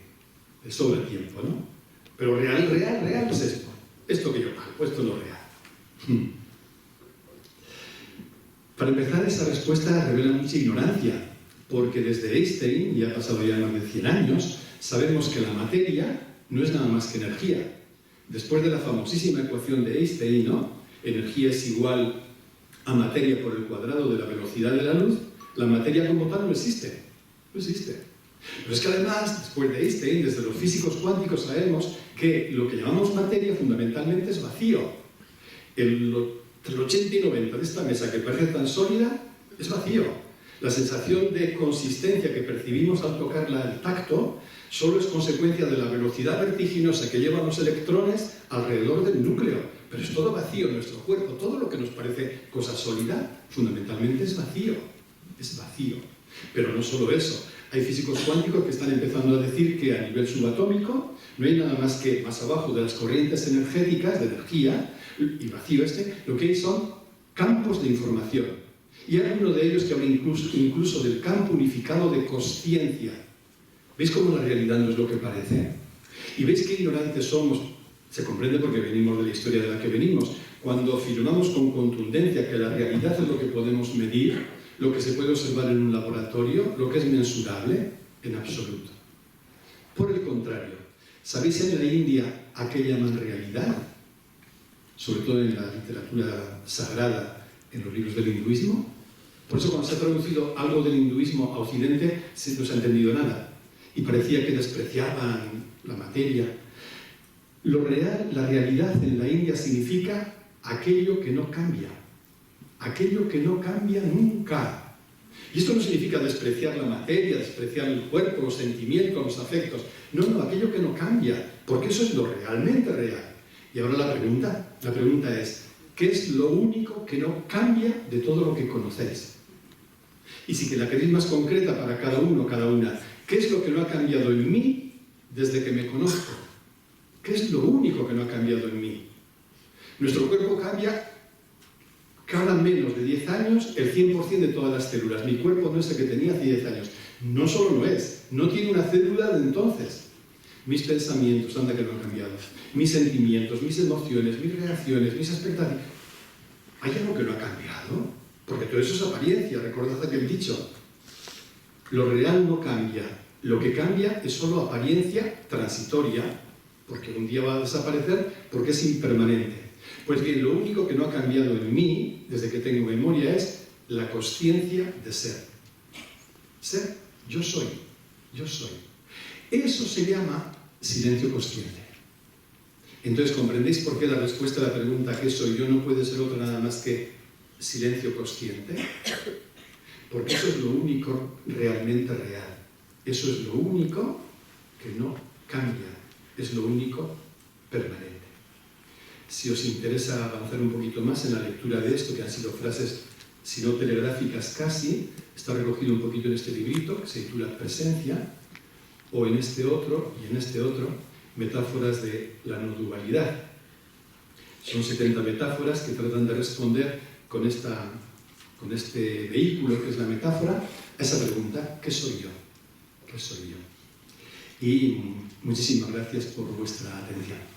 B: le sobra tiempo, ¿no? Pero real es esto. Esto que yo pago, esto no es real. Para empezar, esa respuesta revela mucha ignorancia, porque desde Einstein, y ha pasado ya más de 100 años, sabemos que la materia no es nada más que energía. Después de la famosísima ecuación de Einstein, ¿no? Energía es igual a materia por el cuadrado de la velocidad de la luz, la materia como tal no existe. No existe. Pero es que además, después de Einstein, desde los físicos cuánticos sabemos que lo que llamamos materia fundamentalmente es vacío. Entre el 80 y 90 de esta mesa que parece tan sólida es vacío. La sensación de consistencia que percibimos al tocarla al tacto solo es consecuencia de la velocidad vertiginosa que llevan los electrones alrededor del núcleo. Pero es todo vacío en nuestro cuerpo. Todo lo que nos parece cosa sólida, fundamentalmente es vacío. Es vacío. Pero no solo eso. Hay físicos cuánticos que están empezando a decir que a nivel subatómico no hay nada más que más abajo de las corrientes energéticas, de energía, y vacío lo que hay son campos de información. Y hay uno de ellos que habla incluso del campo unificado de consciencia. ¿Veis cómo la realidad no es lo que parece? ¿Y veis qué ignorantes somos? Se comprende porque venimos de la historia de la que venimos. Cuando afirmamos con contundencia que la realidad es lo que podemos medir, lo que se puede observar en un laboratorio, lo que es mensurable, en absoluto. Por el contrario, ¿sabéis en la India a qué llaman realidad? Sobre todo en la literatura sagrada, en los libros del hinduismo. Por eso cuando se ha traducido algo del hinduismo a Occidente, no se ha entendido nada. Y parecía que despreciaban la materia. Lo real, la realidad en la India significa aquello que no cambia. Aquello que no cambia nunca. Y esto no significa despreciar la materia, despreciar el cuerpo, los sentimientos, los afectos. No, no, aquello que no cambia, porque eso es lo realmente real. Y ahora la pregunta es, ¿qué es lo único que no cambia de todo lo que conocéis? Y si que la queréis más concreta para cada uno, cada una, ¿qué es lo que no ha cambiado en mí desde que me conozco? ¿Qué es lo único que no ha cambiado en mí? Nuestro cuerpo cambia cada menos de 10 años el 100% de todas las células. Mi cuerpo no es el que tenía hace 10 años. No solo no es, no tiene una célula de entonces. Mis pensamientos, anda que no han cambiado. Mis sentimientos, mis emociones, mis reacciones, mis expectativas. ¿Hay algo que no ha cambiado? Porque todo eso es apariencia, recordad aquel dicho. Lo real no cambia. Lo que cambia es solo apariencia transitoria, porque un día va a desaparecer, porque es impermanente. Pues bien, lo único que no ha cambiado en mí, desde que tengo memoria, es la consciencia de ser. Ser, yo soy, yo soy. Eso se llama silencio consciente. Entonces, ¿comprendéis por qué la respuesta a la pregunta ¿qué soy yo? No puede ser otra nada más que silencio consciente? Porque eso es lo único realmente real. Eso es lo único que no cambia. Es lo único permanente. Si os interesa avanzar un poquito más en la lectura de esto, que han sido frases, si no telegráficas casi, está recogido un poquito en este librito, que se titula Presencia, o en este otro, y en este otro, metáforas de la no dualidad. Son 70 metáforas que tratan de responder con este vehículo que es la metáfora, a esa pregunta, ¿qué soy yo? ¿Qué soy yo? Y muchísimas gracias por vuestra atención.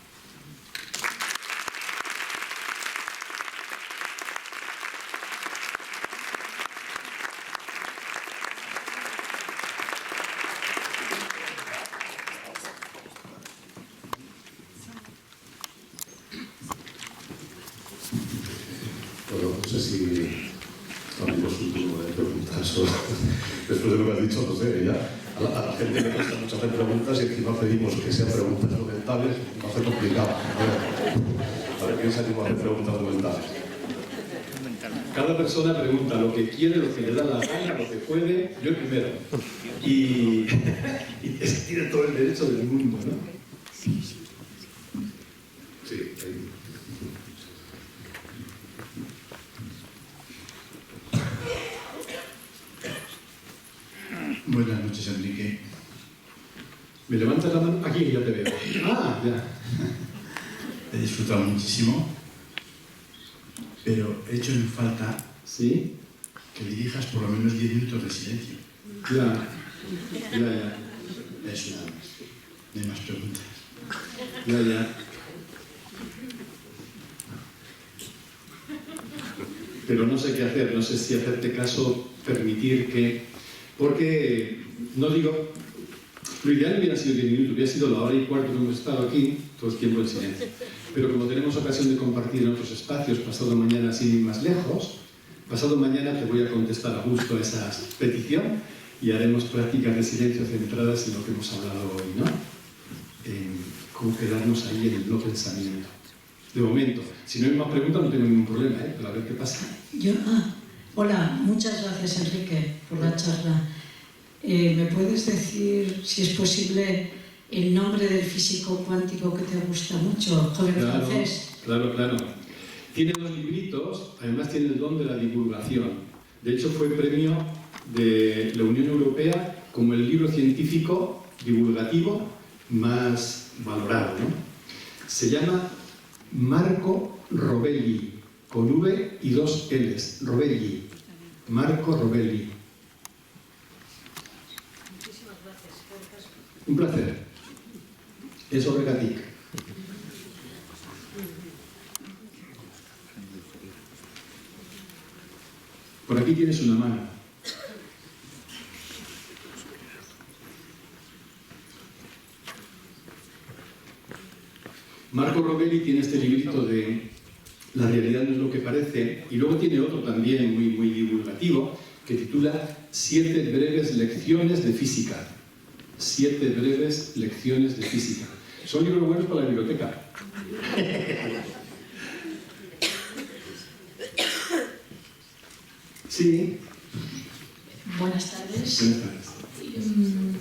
A: Bueno, no sé si amigos su turno de preguntas o después de lo que has dicho, no sé, ya a la gente le cuesta mucho hacer preguntas y encima pedimos que sean preguntas documentales, va a ser complicado. A ver quién se anima a hacer preguntas documentales.
B: Cada persona pregunta lo que quiere, lo que le da la gana, lo que puede, yo el primero. Y tiene todo el derecho del mundo, ¿no?
A: Sí, ahí.
C: Buenas noches, Enrique.
B: ¿Me levantas la mano? Aquí ya te veo. Ah, ya.
C: He disfrutado muchísimo, pero he hecho en falta
B: ¿Sí?
C: que dirijas por lo menos 10 minutos de silencio.
B: Ya.
C: Eso nada más. No hay más preguntas.
B: Ya. pero no sé qué hacer, no sé si hacerte caso, permitir que... Porque, no digo, lo ideal hubiera sido 10 minutos, hubiera sido la hora y cuarto que hemos estado aquí, todo el tiempo en silencio. Pero como tenemos ocasión de compartir en otros espacios, pasado mañana sin ir más lejos, pasado mañana te voy a contestar a gusto a esa petición y haremos prácticas de silencio centradas en lo que hemos hablado hoy, ¿no? Cómo quedarnos ahí en el no pensamiento. De momento, si no hay más preguntas no tengo ningún problema, pero a ver qué pasa.
D: Hola, muchas gracias Enrique por la charla. ¿Me puedes decir, si es posible, el nombre del físico cuántico que te gusta mucho, joven francés?
B: Claro. Tiene 2 libritos, además tiene el don de la divulgación. De hecho, fue premio de la Unión Europea como el libro científico divulgativo más valorado, ¿no? Se llama Marco Rovelli, con V y 2 L's. Rovelli. Marco Rovelli.
D: Muchísimas gracias.
B: Un placer. Es Obregatic. Por aquí tienes una mano. Marco Rovelli tiene este librito de La realidad no es lo que parece, y luego tiene otro también muy divulgativo que titula 7 breves lecciones de física. 7 breves lecciones de física. Son libros buenos para la biblioteca. Sí.
E: Buenas tardes.
B: Buenas tardes.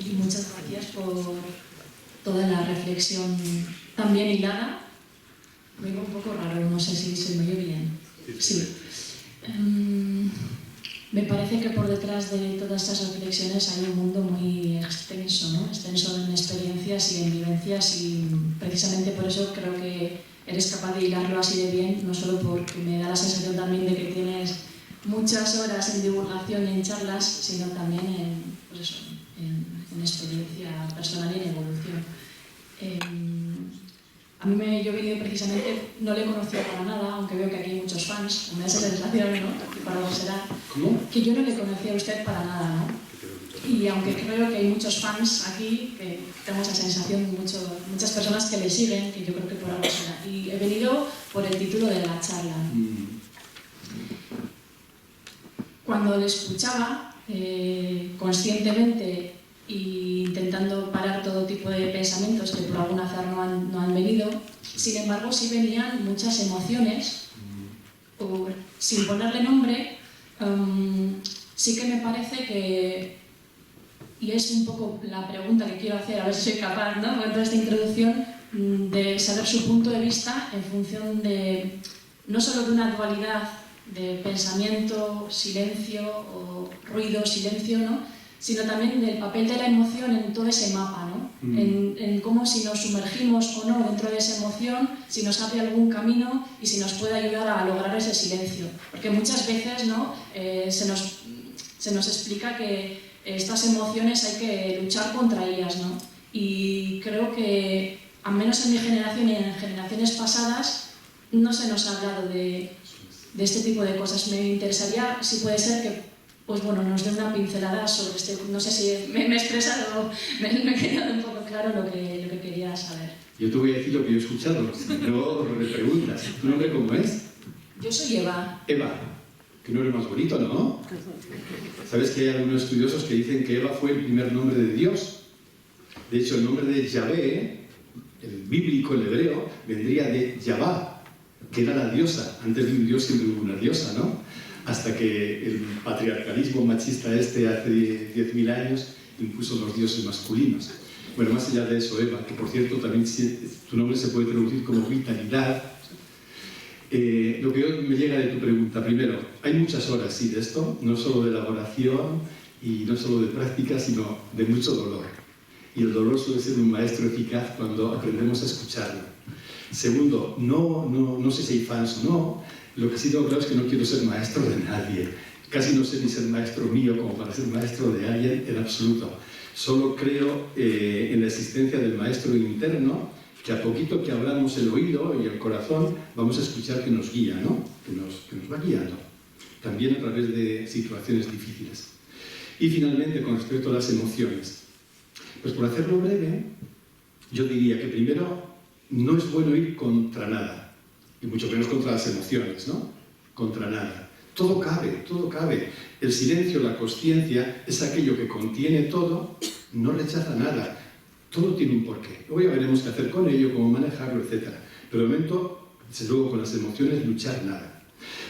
E: Y muchas gracias por toda la reflexión tan bien hilada. Me oigo un poco raro, no sé si se me oye bien. Sí. Me parece que por detrás de todas estas reflexiones hay un mundo muy extenso, ¿no? Extenso en experiencias y en vivencias, y precisamente por eso creo que eres capaz de hilarlo así de bien, no solo porque me da la sensación también de que tienes muchas horas en divulgación y en charlas, sino también en experiencia personal y en evolución. Yo he venido precisamente, no le conocía para nada, aunque veo que aquí hay muchos fans, me da esa sensación, ¿no? Que para vos será.
B: ¿Cómo?
E: Que yo no le conocía a usted para nada, ¿no? Y aunque creo que hay muchos fans aquí, que tengo esa sensación, muchas personas que le siguen, que yo creo que por algo será. Y he venido por el título de la charla. Cuando le escuchaba, conscientemente e intentando parar todo tipo de pensamientos que por algún azar no han venido, sin embargo sí venían muchas emociones, sin ponerle nombre. Sí que me parece que, y es un poco la pregunta que quiero hacer, a ver si soy capaz, ¿no?, con toda esta introducción, de saber su punto de vista en función de, no solo de una dualidad de pensamiento, silencio, o ruido, silencio, ¿no?, sino también del papel de la emoción en todo ese mapa, ¿no? En cómo, si nos sumergimos o no dentro de esa emoción, si nos abre algún camino y si nos puede ayudar a lograr ese silencio. Porque muchas veces, ¿no?, se nos explica que estas emociones hay que luchar contra ellas, ¿no? Y creo que, al menos en mi generación y en generaciones pasadas, no se nos ha hablado de este tipo de cosas. Me interesaría, si puede ser, que nos dé una pincelada sobre este. No sé si me he expresado, me he quedado un poco claro lo que quería saber.
B: Yo te voy a decir lo que yo he escuchado, luego me preguntas. ¿Tu nombre cómo es?
E: Yo soy Eva.
B: Eva, que nombre más bonito, ¿no? ¿Sabes que hay algunos estudiosos que dicen que Eva fue el primer nombre de Dios? De hecho, el nombre de Yahvé, el bíblico, el hebreo, vendría de Yahvá, que era la diosa. Antes de un dios siempre hubo una diosa, ¿no? Hasta que el patriarcalismo machista hace 10.000 años impuso los dioses masculinos. Bueno, más allá de eso, Eva, que por cierto también tu nombre se puede traducir como vitalidad. Lo que hoy me llega de tu pregunta, primero, hay muchas horas, sí, de esto, no solo de elaboración y no solo de práctica, sino de mucho dolor. Y el dolor suele ser un maestro eficaz cuando aprendemos a escucharlo. Segundo, no sé si hay fans o no. Lo que sí tengo claro es que no quiero ser maestro de nadie. Casi no sé ni ser maestro mío como para ser maestro de alguien en absoluto. Solo creo en la existencia del maestro interno, que a poquito que hablamos el oído y el corazón, vamos a escuchar que nos guía, ¿no? Que nos va guiando. también a través de situaciones difíciles. Y finalmente, con respecto a las emociones, pues por hacerlo breve, yo diría que primero no es bueno ir contra nada, y mucho menos contra las emociones, ¿no? Contra nada. Todo cabe, todo cabe. El silencio, la consciencia, es aquello que contiene todo, no rechaza nada. Todo tiene un porqué. Luego ya veremos qué hacer con ello, cómo manejarlo, etc. Pero de momento, desde luego, con las emociones, luchar nada.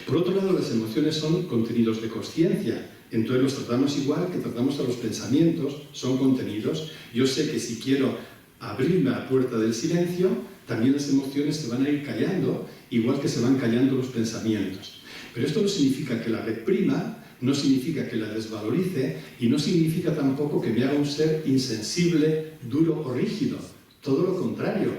B: Por otro lado, las emociones son contenidos de consciencia. Entonces los tratamos igual que tratamos a los pensamientos, son contenidos. Yo sé que si quiero abrirme a la puerta del silencio, también las emociones se van a ir callando, igual que se van callando los pensamientos. Pero esto no significa que la reprima, no significa que la desvalorice y no significa tampoco que me haga un ser insensible, duro o rígido. Todo lo contrario.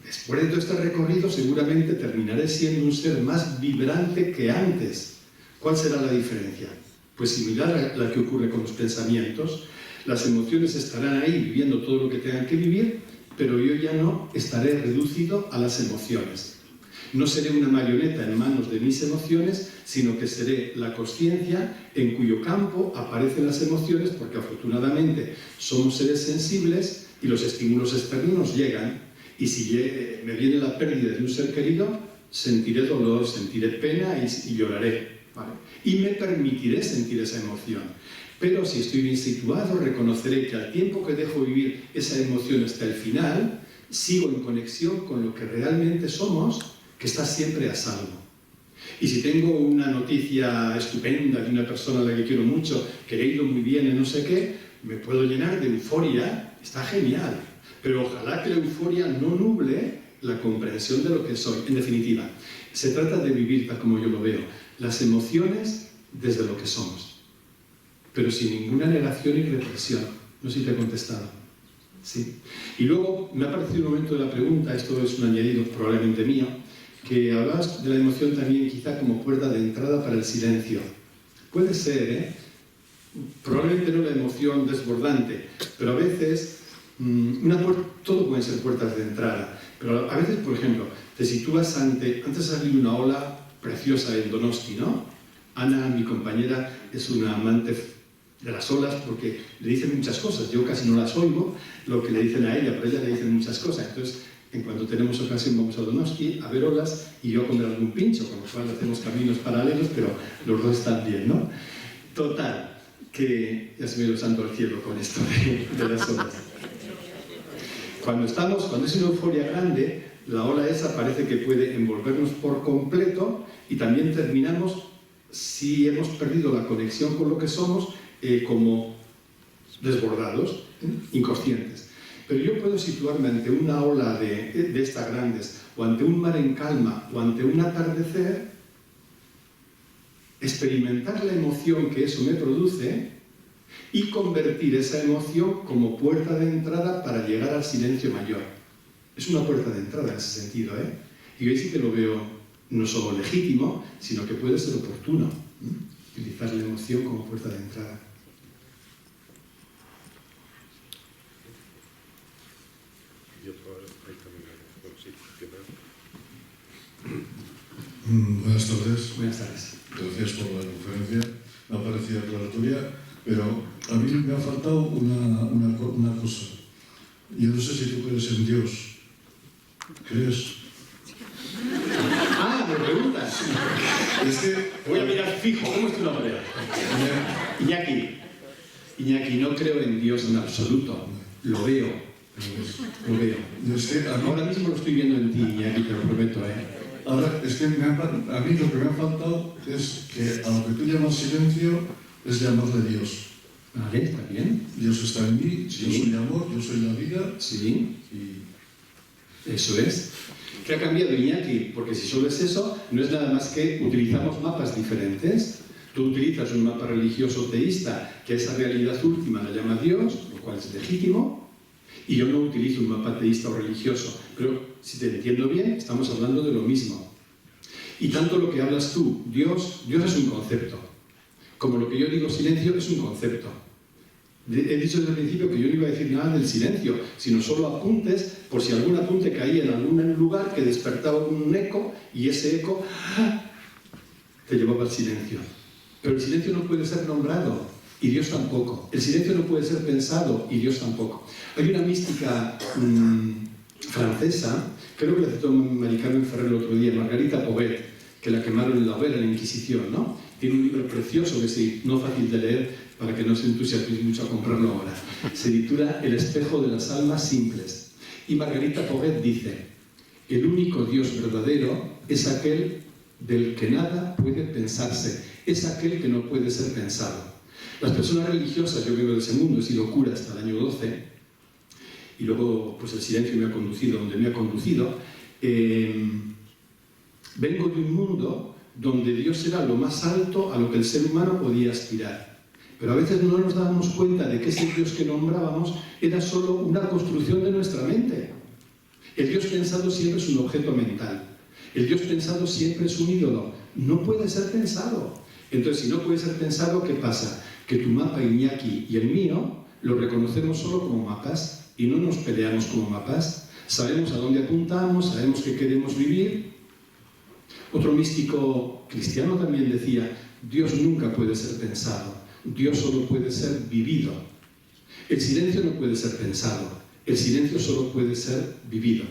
B: Después de todo este recorrido seguramente terminaré siendo un ser más vibrante que antes. ¿Cuál será la diferencia? Pues similar a la que ocurre con los pensamientos. Las emociones estarán ahí viviendo todo lo que tengan que vivir, pero yo ya no estaré reducido a las emociones. No seré una marioneta en manos de mis emociones, sino que seré la consciencia en cuyo campo aparecen las emociones, porque afortunadamente somos seres sensibles y los estímulos externos llegan. Y si me viene la pérdida de un ser querido, sentiré dolor, sentiré pena y lloraré, ¿vale? Y me permitiré sentir esa emoción. Pero si estoy bien situado, reconoceré que al tiempo que dejo vivir esa emoción hasta el final, sigo en conexión con lo que realmente somos, que está siempre a salvo. Y si tengo una noticia estupenda de una persona a la que quiero mucho, que le ha ido muy bien en no sé qué, me puedo llenar de euforia, está genial. Pero ojalá que la euforia no nuble la comprensión de lo que soy. En definitiva, se trata de vivir tal como yo lo veo, las emociones desde lo que somos, pero sin ninguna negación y represión. No sé si te he contestado. Sí. Y luego me ha parecido un momento de la pregunta, esto es un añadido probablemente mío, que hablabas de la emoción también quizá como puerta de entrada para el silencio. Puede ser, ¿eh? Probablemente no la emoción desbordante, pero a veces todo pueden ser puertas de entrada. Pero a veces, por ejemplo, te sitúas antes de salir una ola preciosa en Donosti, ¿no? Ana, mi compañera, es una amante de las olas porque le dicen muchas cosas. Yo casi no las oigo, lo que le dicen a ella, pero a ella le dicen muchas cosas. Entonces, en cuanto tenemos ocasión, vamos a Donosti a ver olas y yo a comer algún pincho, con lo cual hacemos caminos paralelos, pero los dos están bien, ¿no? Total, que ya se me dio santo al cielo con esto de las olas. Cuando es una euforia grande, la ola esa parece que puede envolvernos por completo y también terminamos, si hemos perdido la conexión con lo que somos, como desbordados, inconscientes. Pero yo puedo situarme ante una ola de estas grandes, o ante un mar en calma, o ante un atardecer, experimentar la emoción que eso me produce y convertir esa emoción como puerta de entrada para llegar al silencio mayor. Es una puerta de entrada en ese sentido, ¿eh? Y hoy sí que lo veo no solo legítimo, sino que puede ser oportuno, utilizar la emoción como puerta de entrada.
F: Buenas tardes.
B: Buenas tardes.
F: Gracias por la conferencia. Me ha parecido aclaratoria, pero a mí me ha faltado una cosa. Yo no sé si tú crees en Dios. ¿Crees?
B: Ah, me preguntas.
F: Es que
B: Voy a mirar fijo. ¿Cómo es tu nombre? Iñaki. Iñaki, no creo en Dios en absoluto. Lo veo. Lo veo.
F: Es que a mí,
B: Ahora mismo lo estoy viendo en ti, Iñaki, te lo prometo, ¿eh?
F: ahora, es que a mí lo que me ha faltado es que a lo que tú llamas silencio es llamarle Dios.
B: Vale, está bien.
F: Dios está en mí,
B: Sí.
F: yo soy amor, yo soy la vida.
B: Sí,
F: Y
B: eso es. ¿Qué ha cambiado, Iñaki? Porque si solo es eso, no es nada más que utilizamos mapas diferentes. Tú utilizas un mapa religioso teísta que esa realidad última la llama Dios, lo cual es legítimo, y yo no utilizo un mapa teísta o religioso. Pero si te entiendo bien, estamos hablando de lo mismo. Y tanto lo que hablas tú, Dios es un concepto. Como lo que yo digo silencio es un concepto. He dicho desde el principio que yo no iba a decir nada del silencio, sino solo apuntes, por si algún apunte caía en algún lugar que despertaba un eco, y ese eco te llevaba al silencio. Pero el silencio no puede ser nombrado, y Dios tampoco. El silencio no puede ser pensado, y Dios tampoco. Hay una mística francesa, creo que la citó Mari Carmen Ferrer el otro día, Margarita Pobet, que la quemaron en la hoguera en la Inquisición, ¿no? Tiene un libro precioso que sí, no fácil de leer, para que no se entusiasméis mucho a comprarlo ahora. Se titula El espejo de las almas simples. Y Margarita Pobet dice: el único Dios verdadero es aquel del que nada puede pensarse, es aquel que no puede ser pensado. Las personas religiosas, yo vengo de ese mundo, he sido cura hasta el año 12, y luego pues el silencio me ha conducido donde me ha conducido. Vengo de un mundo donde Dios era lo más alto a lo que el ser humano podía aspirar. Pero a veces no nos dábamos cuenta de que ese Dios que nombrábamos era solo una construcción de nuestra mente. El Dios pensado siempre es un objeto mental. El Dios pensado siempre es un ídolo. No puede ser pensado. Entonces, si no puede ser pensado, ¿qué pasa? Que tu mapa, Iñaki, y el mío, lo reconocemos solo como mapas y no nos peleamos como mapas. Sabemos a dónde apuntamos, sabemos qué queremos vivir. Otro místico cristiano también decía: Dios nunca puede ser pensado, Dios solo puede ser vivido. El silencio no puede ser pensado, el silencio solo puede ser vivido.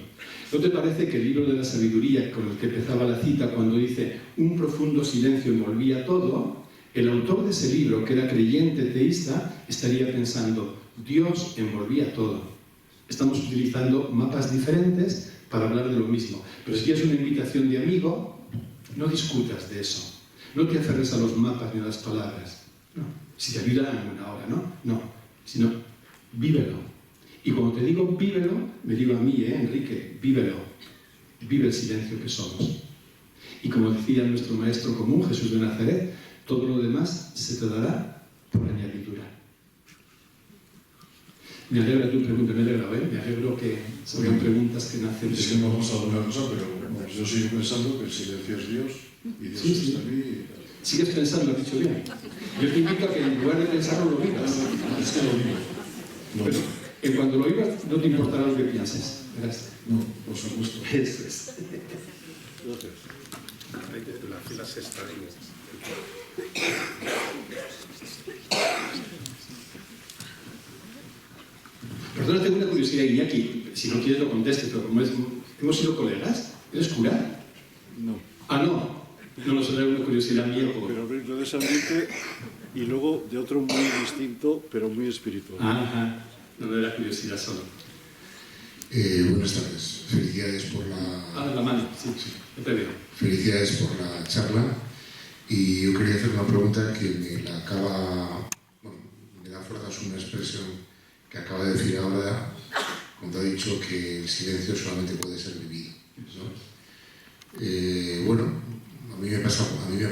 B: ¿No te parece que el libro de la sabiduría, con el que empezaba la cita cuando dice un profundo silencio envolvía todo, el autor de ese libro, que era creyente teísta, estaría pensando: Dios envolvía todo? Estamos utilizando mapas diferentes para hablar de lo mismo. Pero si es una invitación de amigo, no discutas de eso. No te aferres a los mapas ni a las palabras. No. Si te ayudan en una hora, ¿no? No. Sino, vívelo. Y cuando te digo vívelo, me digo a mí, Enrique, vívelo. Vive el silencio que somos. Y como decía nuestro maestro común, Jesús de Nazaret, todo lo demás se te dará por añadidura. Me alegra tu pregunta, me alegro que sean preguntas que nacen de...
F: Es que no vamos a hablar una cosa, pero vamos, yo sigo pensando que el silencio es Dios y Dios
B: Sí.
F: está aquí.
B: Sigues pensando, has dicho bien. Yo te invito a que en lugar de pensarlo lo vivas.
F: Es que lo digo. No,
B: Pero en cuando lo vivas no te importará lo que pienses. Verás.
F: no, por supuesto.
B: Eso es.
F: Gracias.
A: La fila sexta.
B: Perdona, tengo una curiosidad, Iñaki. Si no quieres lo contestes, pero como hemos sido colegas, ¿eres cura?
F: No.
B: Ah, no. No, no, solo era una curiosidad mía.
F: Pero vengo de ese ambiente y luego de otro muy distinto, pero muy espiritual.
B: Ajá. No era curiosidad solo.
G: Buenas tardes. Felicidades por la...
B: La mano, sí, yo te veo.
G: Felicidades por la charla. Y yo quería hacer una pregunta que me la acaba... Bueno, me da fuerzas una expresión que acaba de decir ahora, cuando ha dicho que el silencio solamente puede ser vivido, ¿no? Bueno, a mí me pasa que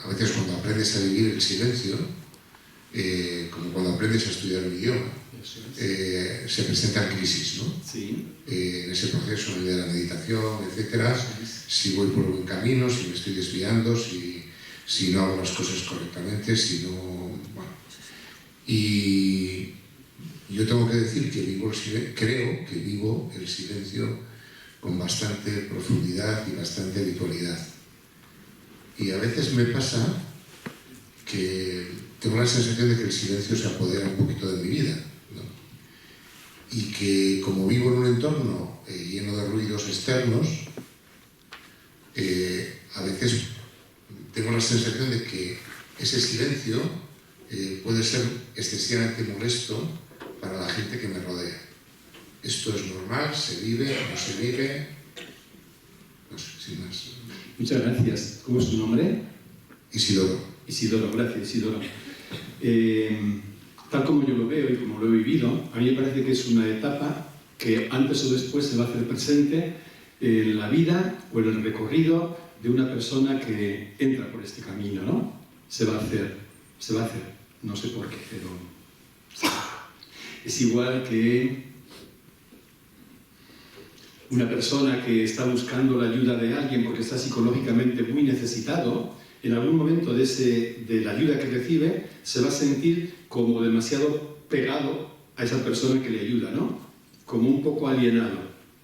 G: a veces cuando aprendes a vivir el silencio, como cuando aprendes a estudiar un idioma, se presentan crisis, ¿no?
B: Sí.
G: En ese proceso de la meditación, etcétera, si voy por buen camino, si me estoy desviando, si no hago las cosas correctamente, si no... Bueno. Y yo tengo que decir que creo que vivo el silencio con bastante profundidad y bastante habitualidad. Y a veces me pasa que tengo la sensación de que el silencio se apodera un poquito de mi vida, ¿no? Y que como vivo en un entorno lleno de ruidos externos, a veces tengo la sensación de que ese silencio puede ser excesivamente molesto para la gente que me rodea. Esto es normal, se vive, no se vive, no sé, sin más.
B: Muchas gracias. ¿Cómo es tu nombre?
G: Isidoro.
B: Isidoro, gracias, Isidoro. Tal como yo lo veo y como lo he vivido, a mí me parece que es una etapa que antes o después se va a hacer presente en la vida o en el recorrido de una persona que entra por este camino, ¿no? Se va a hacer, no sé por qué, pero es igual que una persona que está buscando la ayuda de alguien porque está psicológicamente muy necesitado. En algún momento de la ayuda que recibe se va a sentir como demasiado pegado a esa persona que le ayuda, ¿no? Como un poco alienado.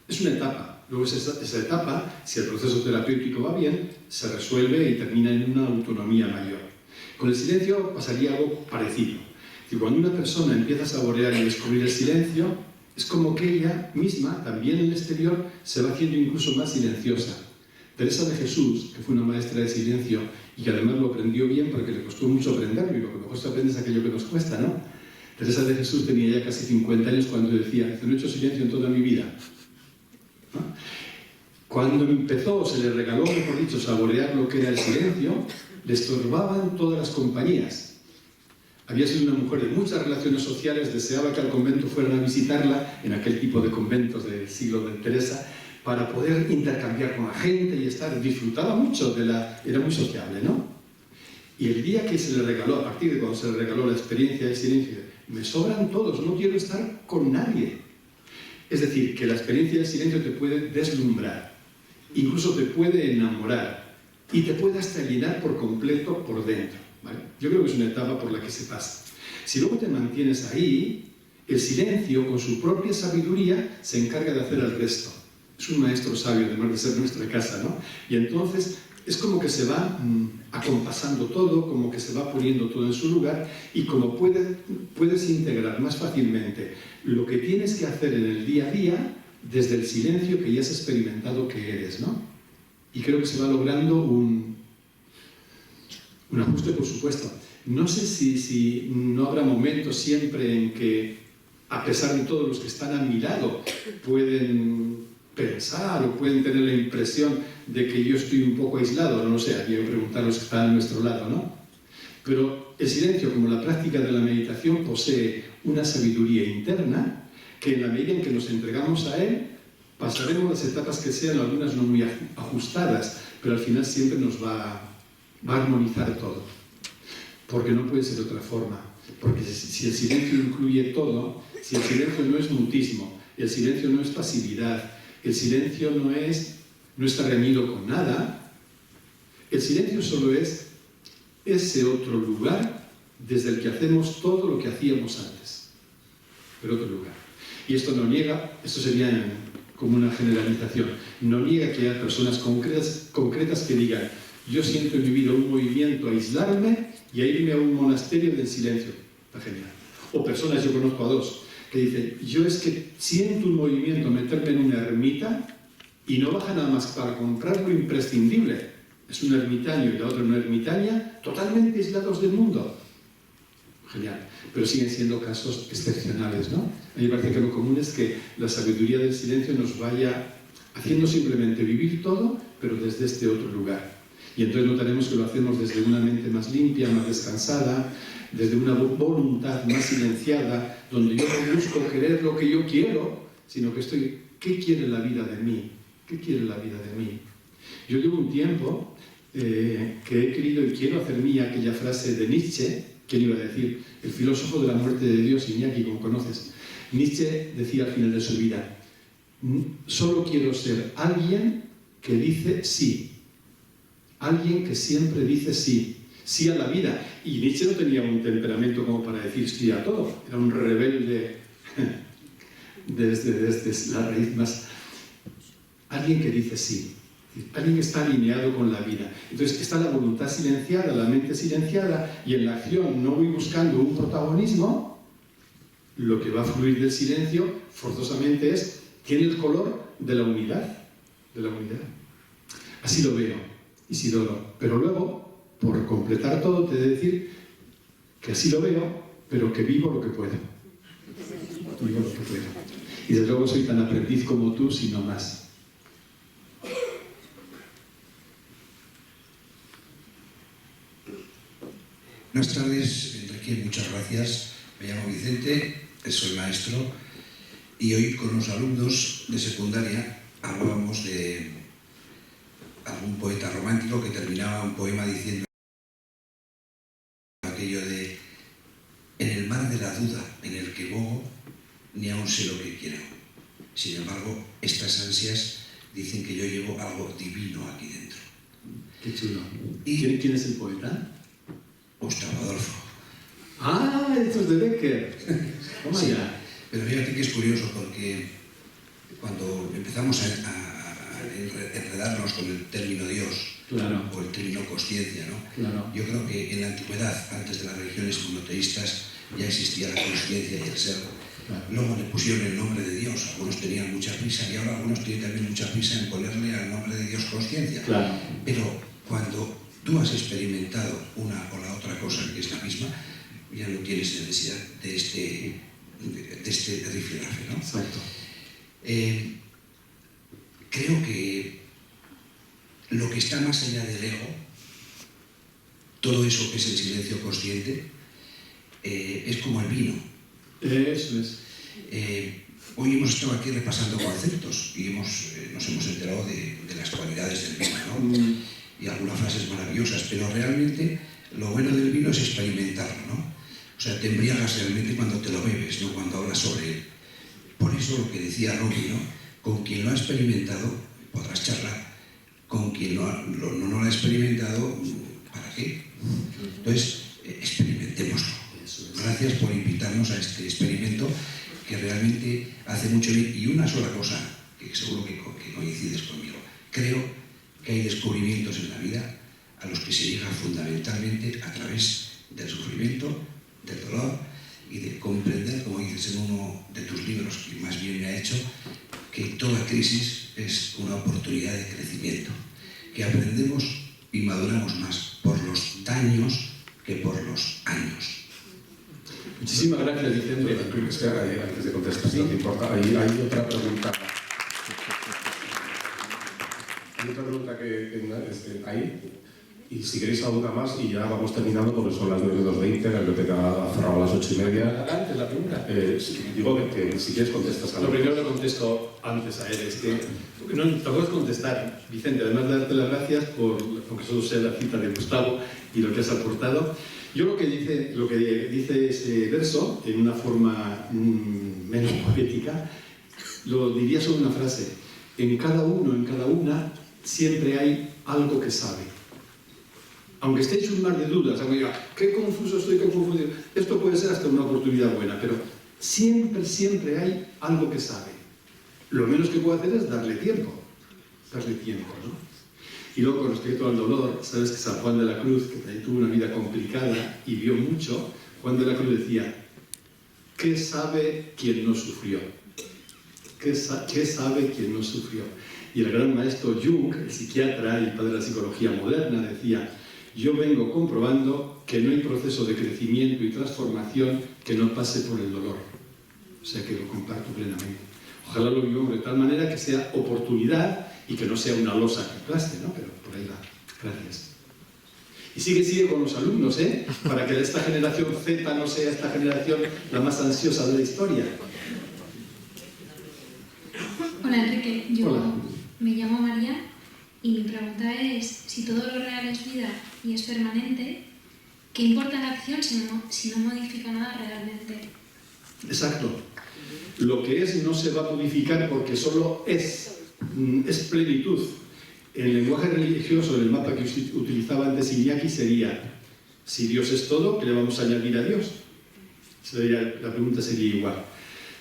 B: Es una etapa, Luego esa etapa, si el proceso terapéutico va bien, se resuelve y termina en una autonomía mayor. Con el silencio pasaría algo parecido. Y cuando una persona empieza a saborear y descubrir el silencio, es como que ella misma, también en el exterior, se va haciendo incluso más silenciosa. Teresa de Jesús, que fue una maestra de silencio y que además lo aprendió bien porque le costó mucho aprenderlo, y lo que mejor se aprende es aquello que nos cuesta, ¿no? Teresa de Jesús tenía ya casi 50 años cuando decía: no he hecho silencio en toda mi vida. ¿No? Cuando empezó, se le regaló, mejor dicho, saborear lo que era el silencio, le estorbaban todas las compañías. Había sido una mujer de muchas relaciones sociales, deseaba que al convento fueran a visitarla, en aquel tipo de conventos del siglo de Teresa, para poder intercambiar con la gente y estar, disfrutaba mucho era muy sociable, ¿no? Y el día que se le regaló, a partir de cuando se le regaló la experiencia del silencio, me sobran todos, no quiero estar con nadie. Es decir, que la experiencia del silencio te puede deslumbrar, incluso te puede enamorar y te puede hasta llenar por completo por dentro, ¿vale? Yo creo que es una etapa por la que se pasa. Si luego te mantienes ahí, el silencio, con su propia sabiduría, se encarga de hacer el resto. Es un maestro sabio, además de ser nuestra casa, ¿no? Y entonces es como que se va acompasando todo, como que se va poniendo todo en su lugar, y como puedes integrar más fácilmente lo que tienes que hacer en el día a día desde el silencio que ya has experimentado que eres, ¿no? Y creo que se va logrando un ajuste, por supuesto. No sé si no habrá momentos siempre en que, a pesar de todos los que están a mi lado, pueden pensar o pueden tener la impresión de que yo estoy un poco aislado, no lo sé, aquí hay que preguntar a los que están a nuestro lado, ¿no? Pero el silencio, como la práctica de la meditación, posee una sabiduría interna que, en la medida en que nos entregamos a él, pasaremos las etapas que sean, algunas no muy ajustadas, pero al final siempre nos va a armonizar todo. Porque no puede ser de otra forma. Porque si el silencio incluye todo, si el silencio no es mutismo, el silencio no es pasividad, el silencio no está reñido con nada, el silencio solo es ese otro lugar desde el que hacemos todo lo que hacíamos antes. Pero otro lugar. Y esto no niega, esto sería como una generalización, no niega que haya personas concretas que digan: yo siento en mi vida un movimiento a aislarme y a irme a un monasterio del silencio. Está genial. O personas, yo conozco a dos, que dicen: yo es que siento un movimiento a meterme en una ermita y no baja nada más para comprar lo imprescindible. Es un ermitaño y la otra una ermitaña, totalmente aislados del mundo. Genial. Pero siguen siendo casos excepcionales, ¿no? A mí me parece que lo común es que la sabiduría del silencio nos vaya haciendo simplemente vivir todo, pero desde este otro lugar. Y entonces notaremos que lo hacemos desde una mente más limpia, más descansada, desde una voluntad más silenciada, donde yo no busco querer lo que yo quiero, sino que estoy: ¿qué quiere la vida de mí? ¿Qué quiere la vida de mí? Yo llevo un tiempo que he querido y quiero hacer mía aquella frase de Nietzsche. ¿Quién iba a decir? El filósofo de la muerte de Dios, Iñaki, como conoces. Nietzsche decía al final de su vida: solo quiero ser alguien que dice sí. Alguien que siempre dice sí. Sí a la vida. Y Nietzsche no tenía un temperamento como para decir sí a todo. Era un rebelde desde la raíz más. Alguien que dice sí. Alguien que está alineado con la vida. Entonces está la voluntad silenciada, la mente silenciada, y en la acción no voy buscando un protagonismo. Lo que va a fluir del silencio forzosamente tiene el color de la unidad. De la unidad. Así lo veo, Isidoro. Pero luego, por completar todo, te he de decir que así lo veo, pero que vivo lo que puedo. Vivo lo que puedo. Y desde luego soy tan aprendiz como tú, si no más.
H: Buenas tardes, Enrique, muchas gracias. Me llamo Vicente, soy maestro, y hoy con los alumnos de secundaria hablábamos de algún poeta romántico que terminaba un poema diciendo aquello de: en el mar de la duda en el que bogo, ni aún sé lo que quiero. Sin embargo, estas ansias dicen que yo llevo algo divino aquí dentro.
B: Qué chulo. ¿Y quién es el poeta?
H: Gustavo Adolfo.
B: ¡Ah! Esto es de Becker.
H: Sí, pero fíjate que es curioso, porque cuando empezamos a enredarnos con el término Dios,
B: Claro.
H: o el término consciencia, ¿no?
B: Claro.
H: Yo creo que en la antigüedad, antes de las religiones monoteístas, ya existía la consciencia y el ser.
B: Claro.
H: Luego le pusieron el nombre de Dios, algunos tenían mucha prisa y ahora algunos tienen también mucha prisa en ponerle al nombre de Dios consciencia.
B: Claro.
H: Pero cuando tú has experimentado una o la otra cosa que es la misma, ya no tienes necesidad de este rifirrafe, ¿no?
B: Exacto.
H: Creo que lo que está más allá del ego, todo eso que es el silencio consciente, es como el vino.
B: Eso es.
H: Hoy hemos estado aquí repasando conceptos y nos hemos enterado de las cualidades del vino, ¿no? Y algunas frases maravillosas, pero realmente lo bueno del vino es experimentarlo, ¿no? O sea, te embriagas realmente cuando te lo bebes, no cuando hablas sobre él. Por eso lo que decía Romy, ¿no? Con quien lo ha experimentado podrás charlar, con quien no lo ha experimentado, ¿para qué? Entonces, experimentémoslo. Gracias por invitarnos a este experimento que realmente hace mucho bien. Y una sola cosa, que seguro que coincides conmigo, creo que hay descubrimientos en la vida a los que se llega fundamentalmente a través del sufrimiento, del dolor y de comprender, como dices en uno de tus libros que más bien me ha hecho, que toda crisis es una oportunidad de crecimiento, que aprendemos y maduramos más por los daños que por los años.
B: Muchísimas gracias, Vicente.
A: Espera, antes de contestar, si no te importa, hay otra pregunta. Hay otra pregunta que ahí, y si queréis alguna más, y ya vamos terminando porque son las 9:20, la biblioteca ha cerrado a las 8:30.
B: Adelante, la pregunta.
A: Digo que si quieres contestas a
B: Lo
A: la
B: primero le contesto antes a él, es que no te puedes contestar, Vicente, además de darte las gracias aunque solo sea la cita de Gustavo y lo que has aportado. Yo lo que dice ese verso, en una forma menos poética, lo diría sobre una frase: en cada uno, en cada una, siempre hay algo que sabe. Aunque esté hecho un mar de dudas, aunque diga, qué confuso estoy, qué confundido, esto puede ser hasta una oportunidad buena, pero siempre hay algo que sabe. Lo menos que puedo hacer es darle tiempo, ¿no? Y luego, con respecto al dolor, sabes que San Juan de la Cruz, que también tuvo una vida complicada y vio mucho, Juan de la Cruz decía, ¿qué sabe quien no sufrió? ¿Qué sabe quien no sufrió? Y el gran maestro Jung, el psiquiatra y padre de la psicología moderna, decía, yo vengo comprobando que no hay proceso de crecimiento y transformación que no pase por el dolor. O sea que lo comparto plenamente. Ojalá lo vivamos de tal manera que sea oportunidad y que no sea una losa que aplaste, ¿no? Pero por ahí va. Gracias. Y sigue con los alumnos, ¿eh? Para que esta generación Z no sea esta generación la más ansiosa de la historia.
I: Hola, Enrique. Yo
B: Hola.
I: me llamo María y mi pregunta es, si todo lo real es vida y es permanente, ¿qué importa la acción si no modifica nada realmente?
B: Exacto. Lo que es no se va a modificar porque solo es plenitud. En el lenguaje religioso, en el mapa que utilizaba antes Iñaki, sería, si Dios es todo, ¿qué le vamos a añadir a Dios? La pregunta sería igual.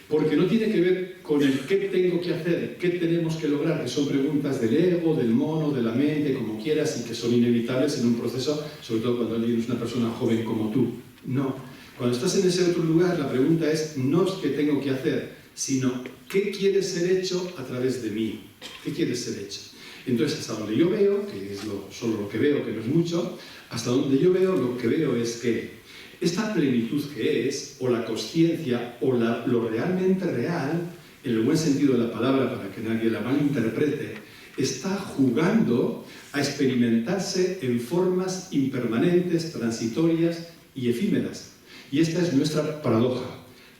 B: Porque no tiene que ver con el qué tengo que hacer, qué tenemos que lograr, que son preguntas del ego, del mono, de la mente, como quieras, y que son inevitables en un proceso, sobre todo cuando alguien es una persona joven como tú. No. Cuando estás en ese otro lugar, la pregunta es no es qué tengo que hacer, sino qué quiere ser hecho a través de mí. ¿Qué quiere ser hecho? Entonces, hasta donde yo veo, que es solo lo que veo, que no es mucho, hasta donde yo veo, lo que veo es que esta plenitud que es, o la consciencia, o lo realmente real, en el buen sentido de la palabra, para que nadie la malinterprete, está jugando a experimentarse en formas impermanentes, transitorias y efímeras. Y esta es nuestra paradoja.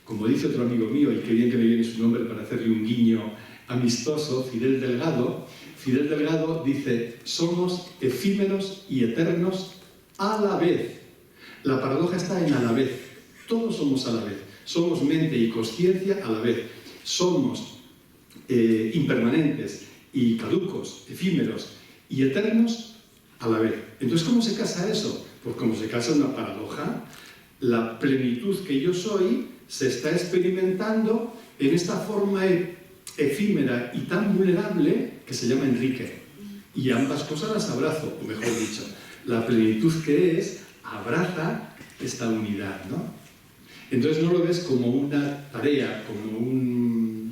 B: Como dice otro amigo mío, y qué bien que me viene su nombre para hacerle un guiño amistoso, Fidel Delgado dice, somos efímeros y eternos a la vez. La paradoja está en a la vez. Todos somos a la vez. Somos mente y consciencia a la vez. Somos impermanentes y caducos, efímeros y eternos a la vez. Entonces, ¿cómo se casa eso? Pues como se casa una paradoja, la plenitud que yo soy se está experimentando en esta forma efímera y tan vulnerable que se llama Enrique. Y ambas cosas las abrazo, o mejor dicho, la plenitud que es, abraza esta unidad, ¿no? Entonces no lo ves como una tarea, como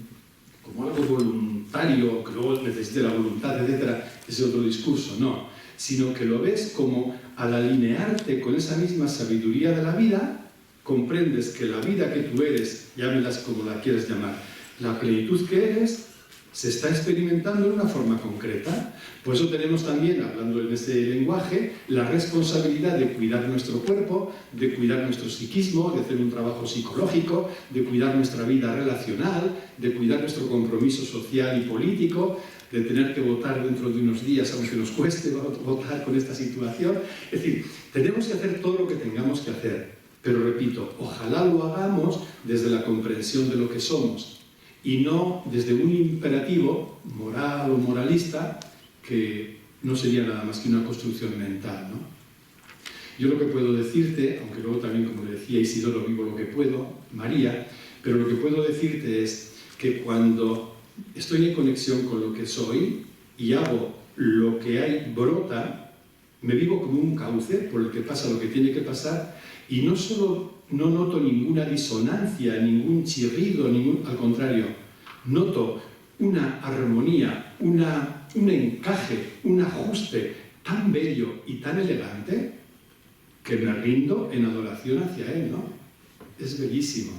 B: algo voluntario, que luego necesite la voluntad, etcétera, ese otro discurso, no. Sino que lo ves como al alinearte con esa misma sabiduría de la vida, comprendes que la vida que tú eres, llámelas como la quieras llamar, la plenitud que eres, se está experimentando de una forma concreta. Por eso tenemos también, hablando en este lenguaje, la responsabilidad de cuidar nuestro cuerpo, de cuidar nuestro psiquismo, de hacer un trabajo psicológico, de cuidar nuestra vida relacional, de cuidar nuestro compromiso social y político, de tener que votar dentro de unos días, aunque nos cueste votar con esta situación. Es decir, tenemos que hacer todo lo que tengamos que hacer, pero repito, ojalá lo hagamos desde la comprensión de lo que somos, y no desde un imperativo moral o moralista que no sería nada más que una construcción mental, ¿no? Yo lo que puedo decirte, aunque luego también, como le decía Isidoro, vivo lo que puedo, María, pero lo que puedo decirte es que cuando estoy en conexión con lo que soy y hago lo que hay, brota, me vivo como un cauce por el que pasa lo que tiene que pasar, y no solo no noto ninguna disonancia, ningún chirrido, al contrario, noto una armonía, un encaje, un ajuste tan bello y tan elegante que me rindo en adoración hacia él, ¿no? Es bellísimo.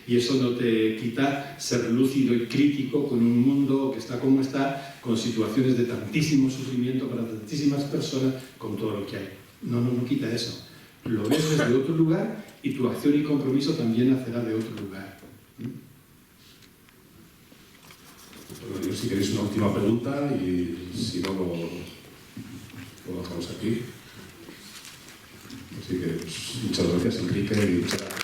B: Y eso no te quita ser lúcido y crítico con un mundo que está como está, con situaciones de tantísimo sufrimiento para tantísimas personas, con todo lo que hay. No quita eso. Lo ves desde otro lugar y tu acción y compromiso también nacerá de otro lugar.
A: Bueno, yo si queréis una última pregunta y si no lo dejamos aquí. Así que pues, muchas gracias, Enrique, y muchas gracias.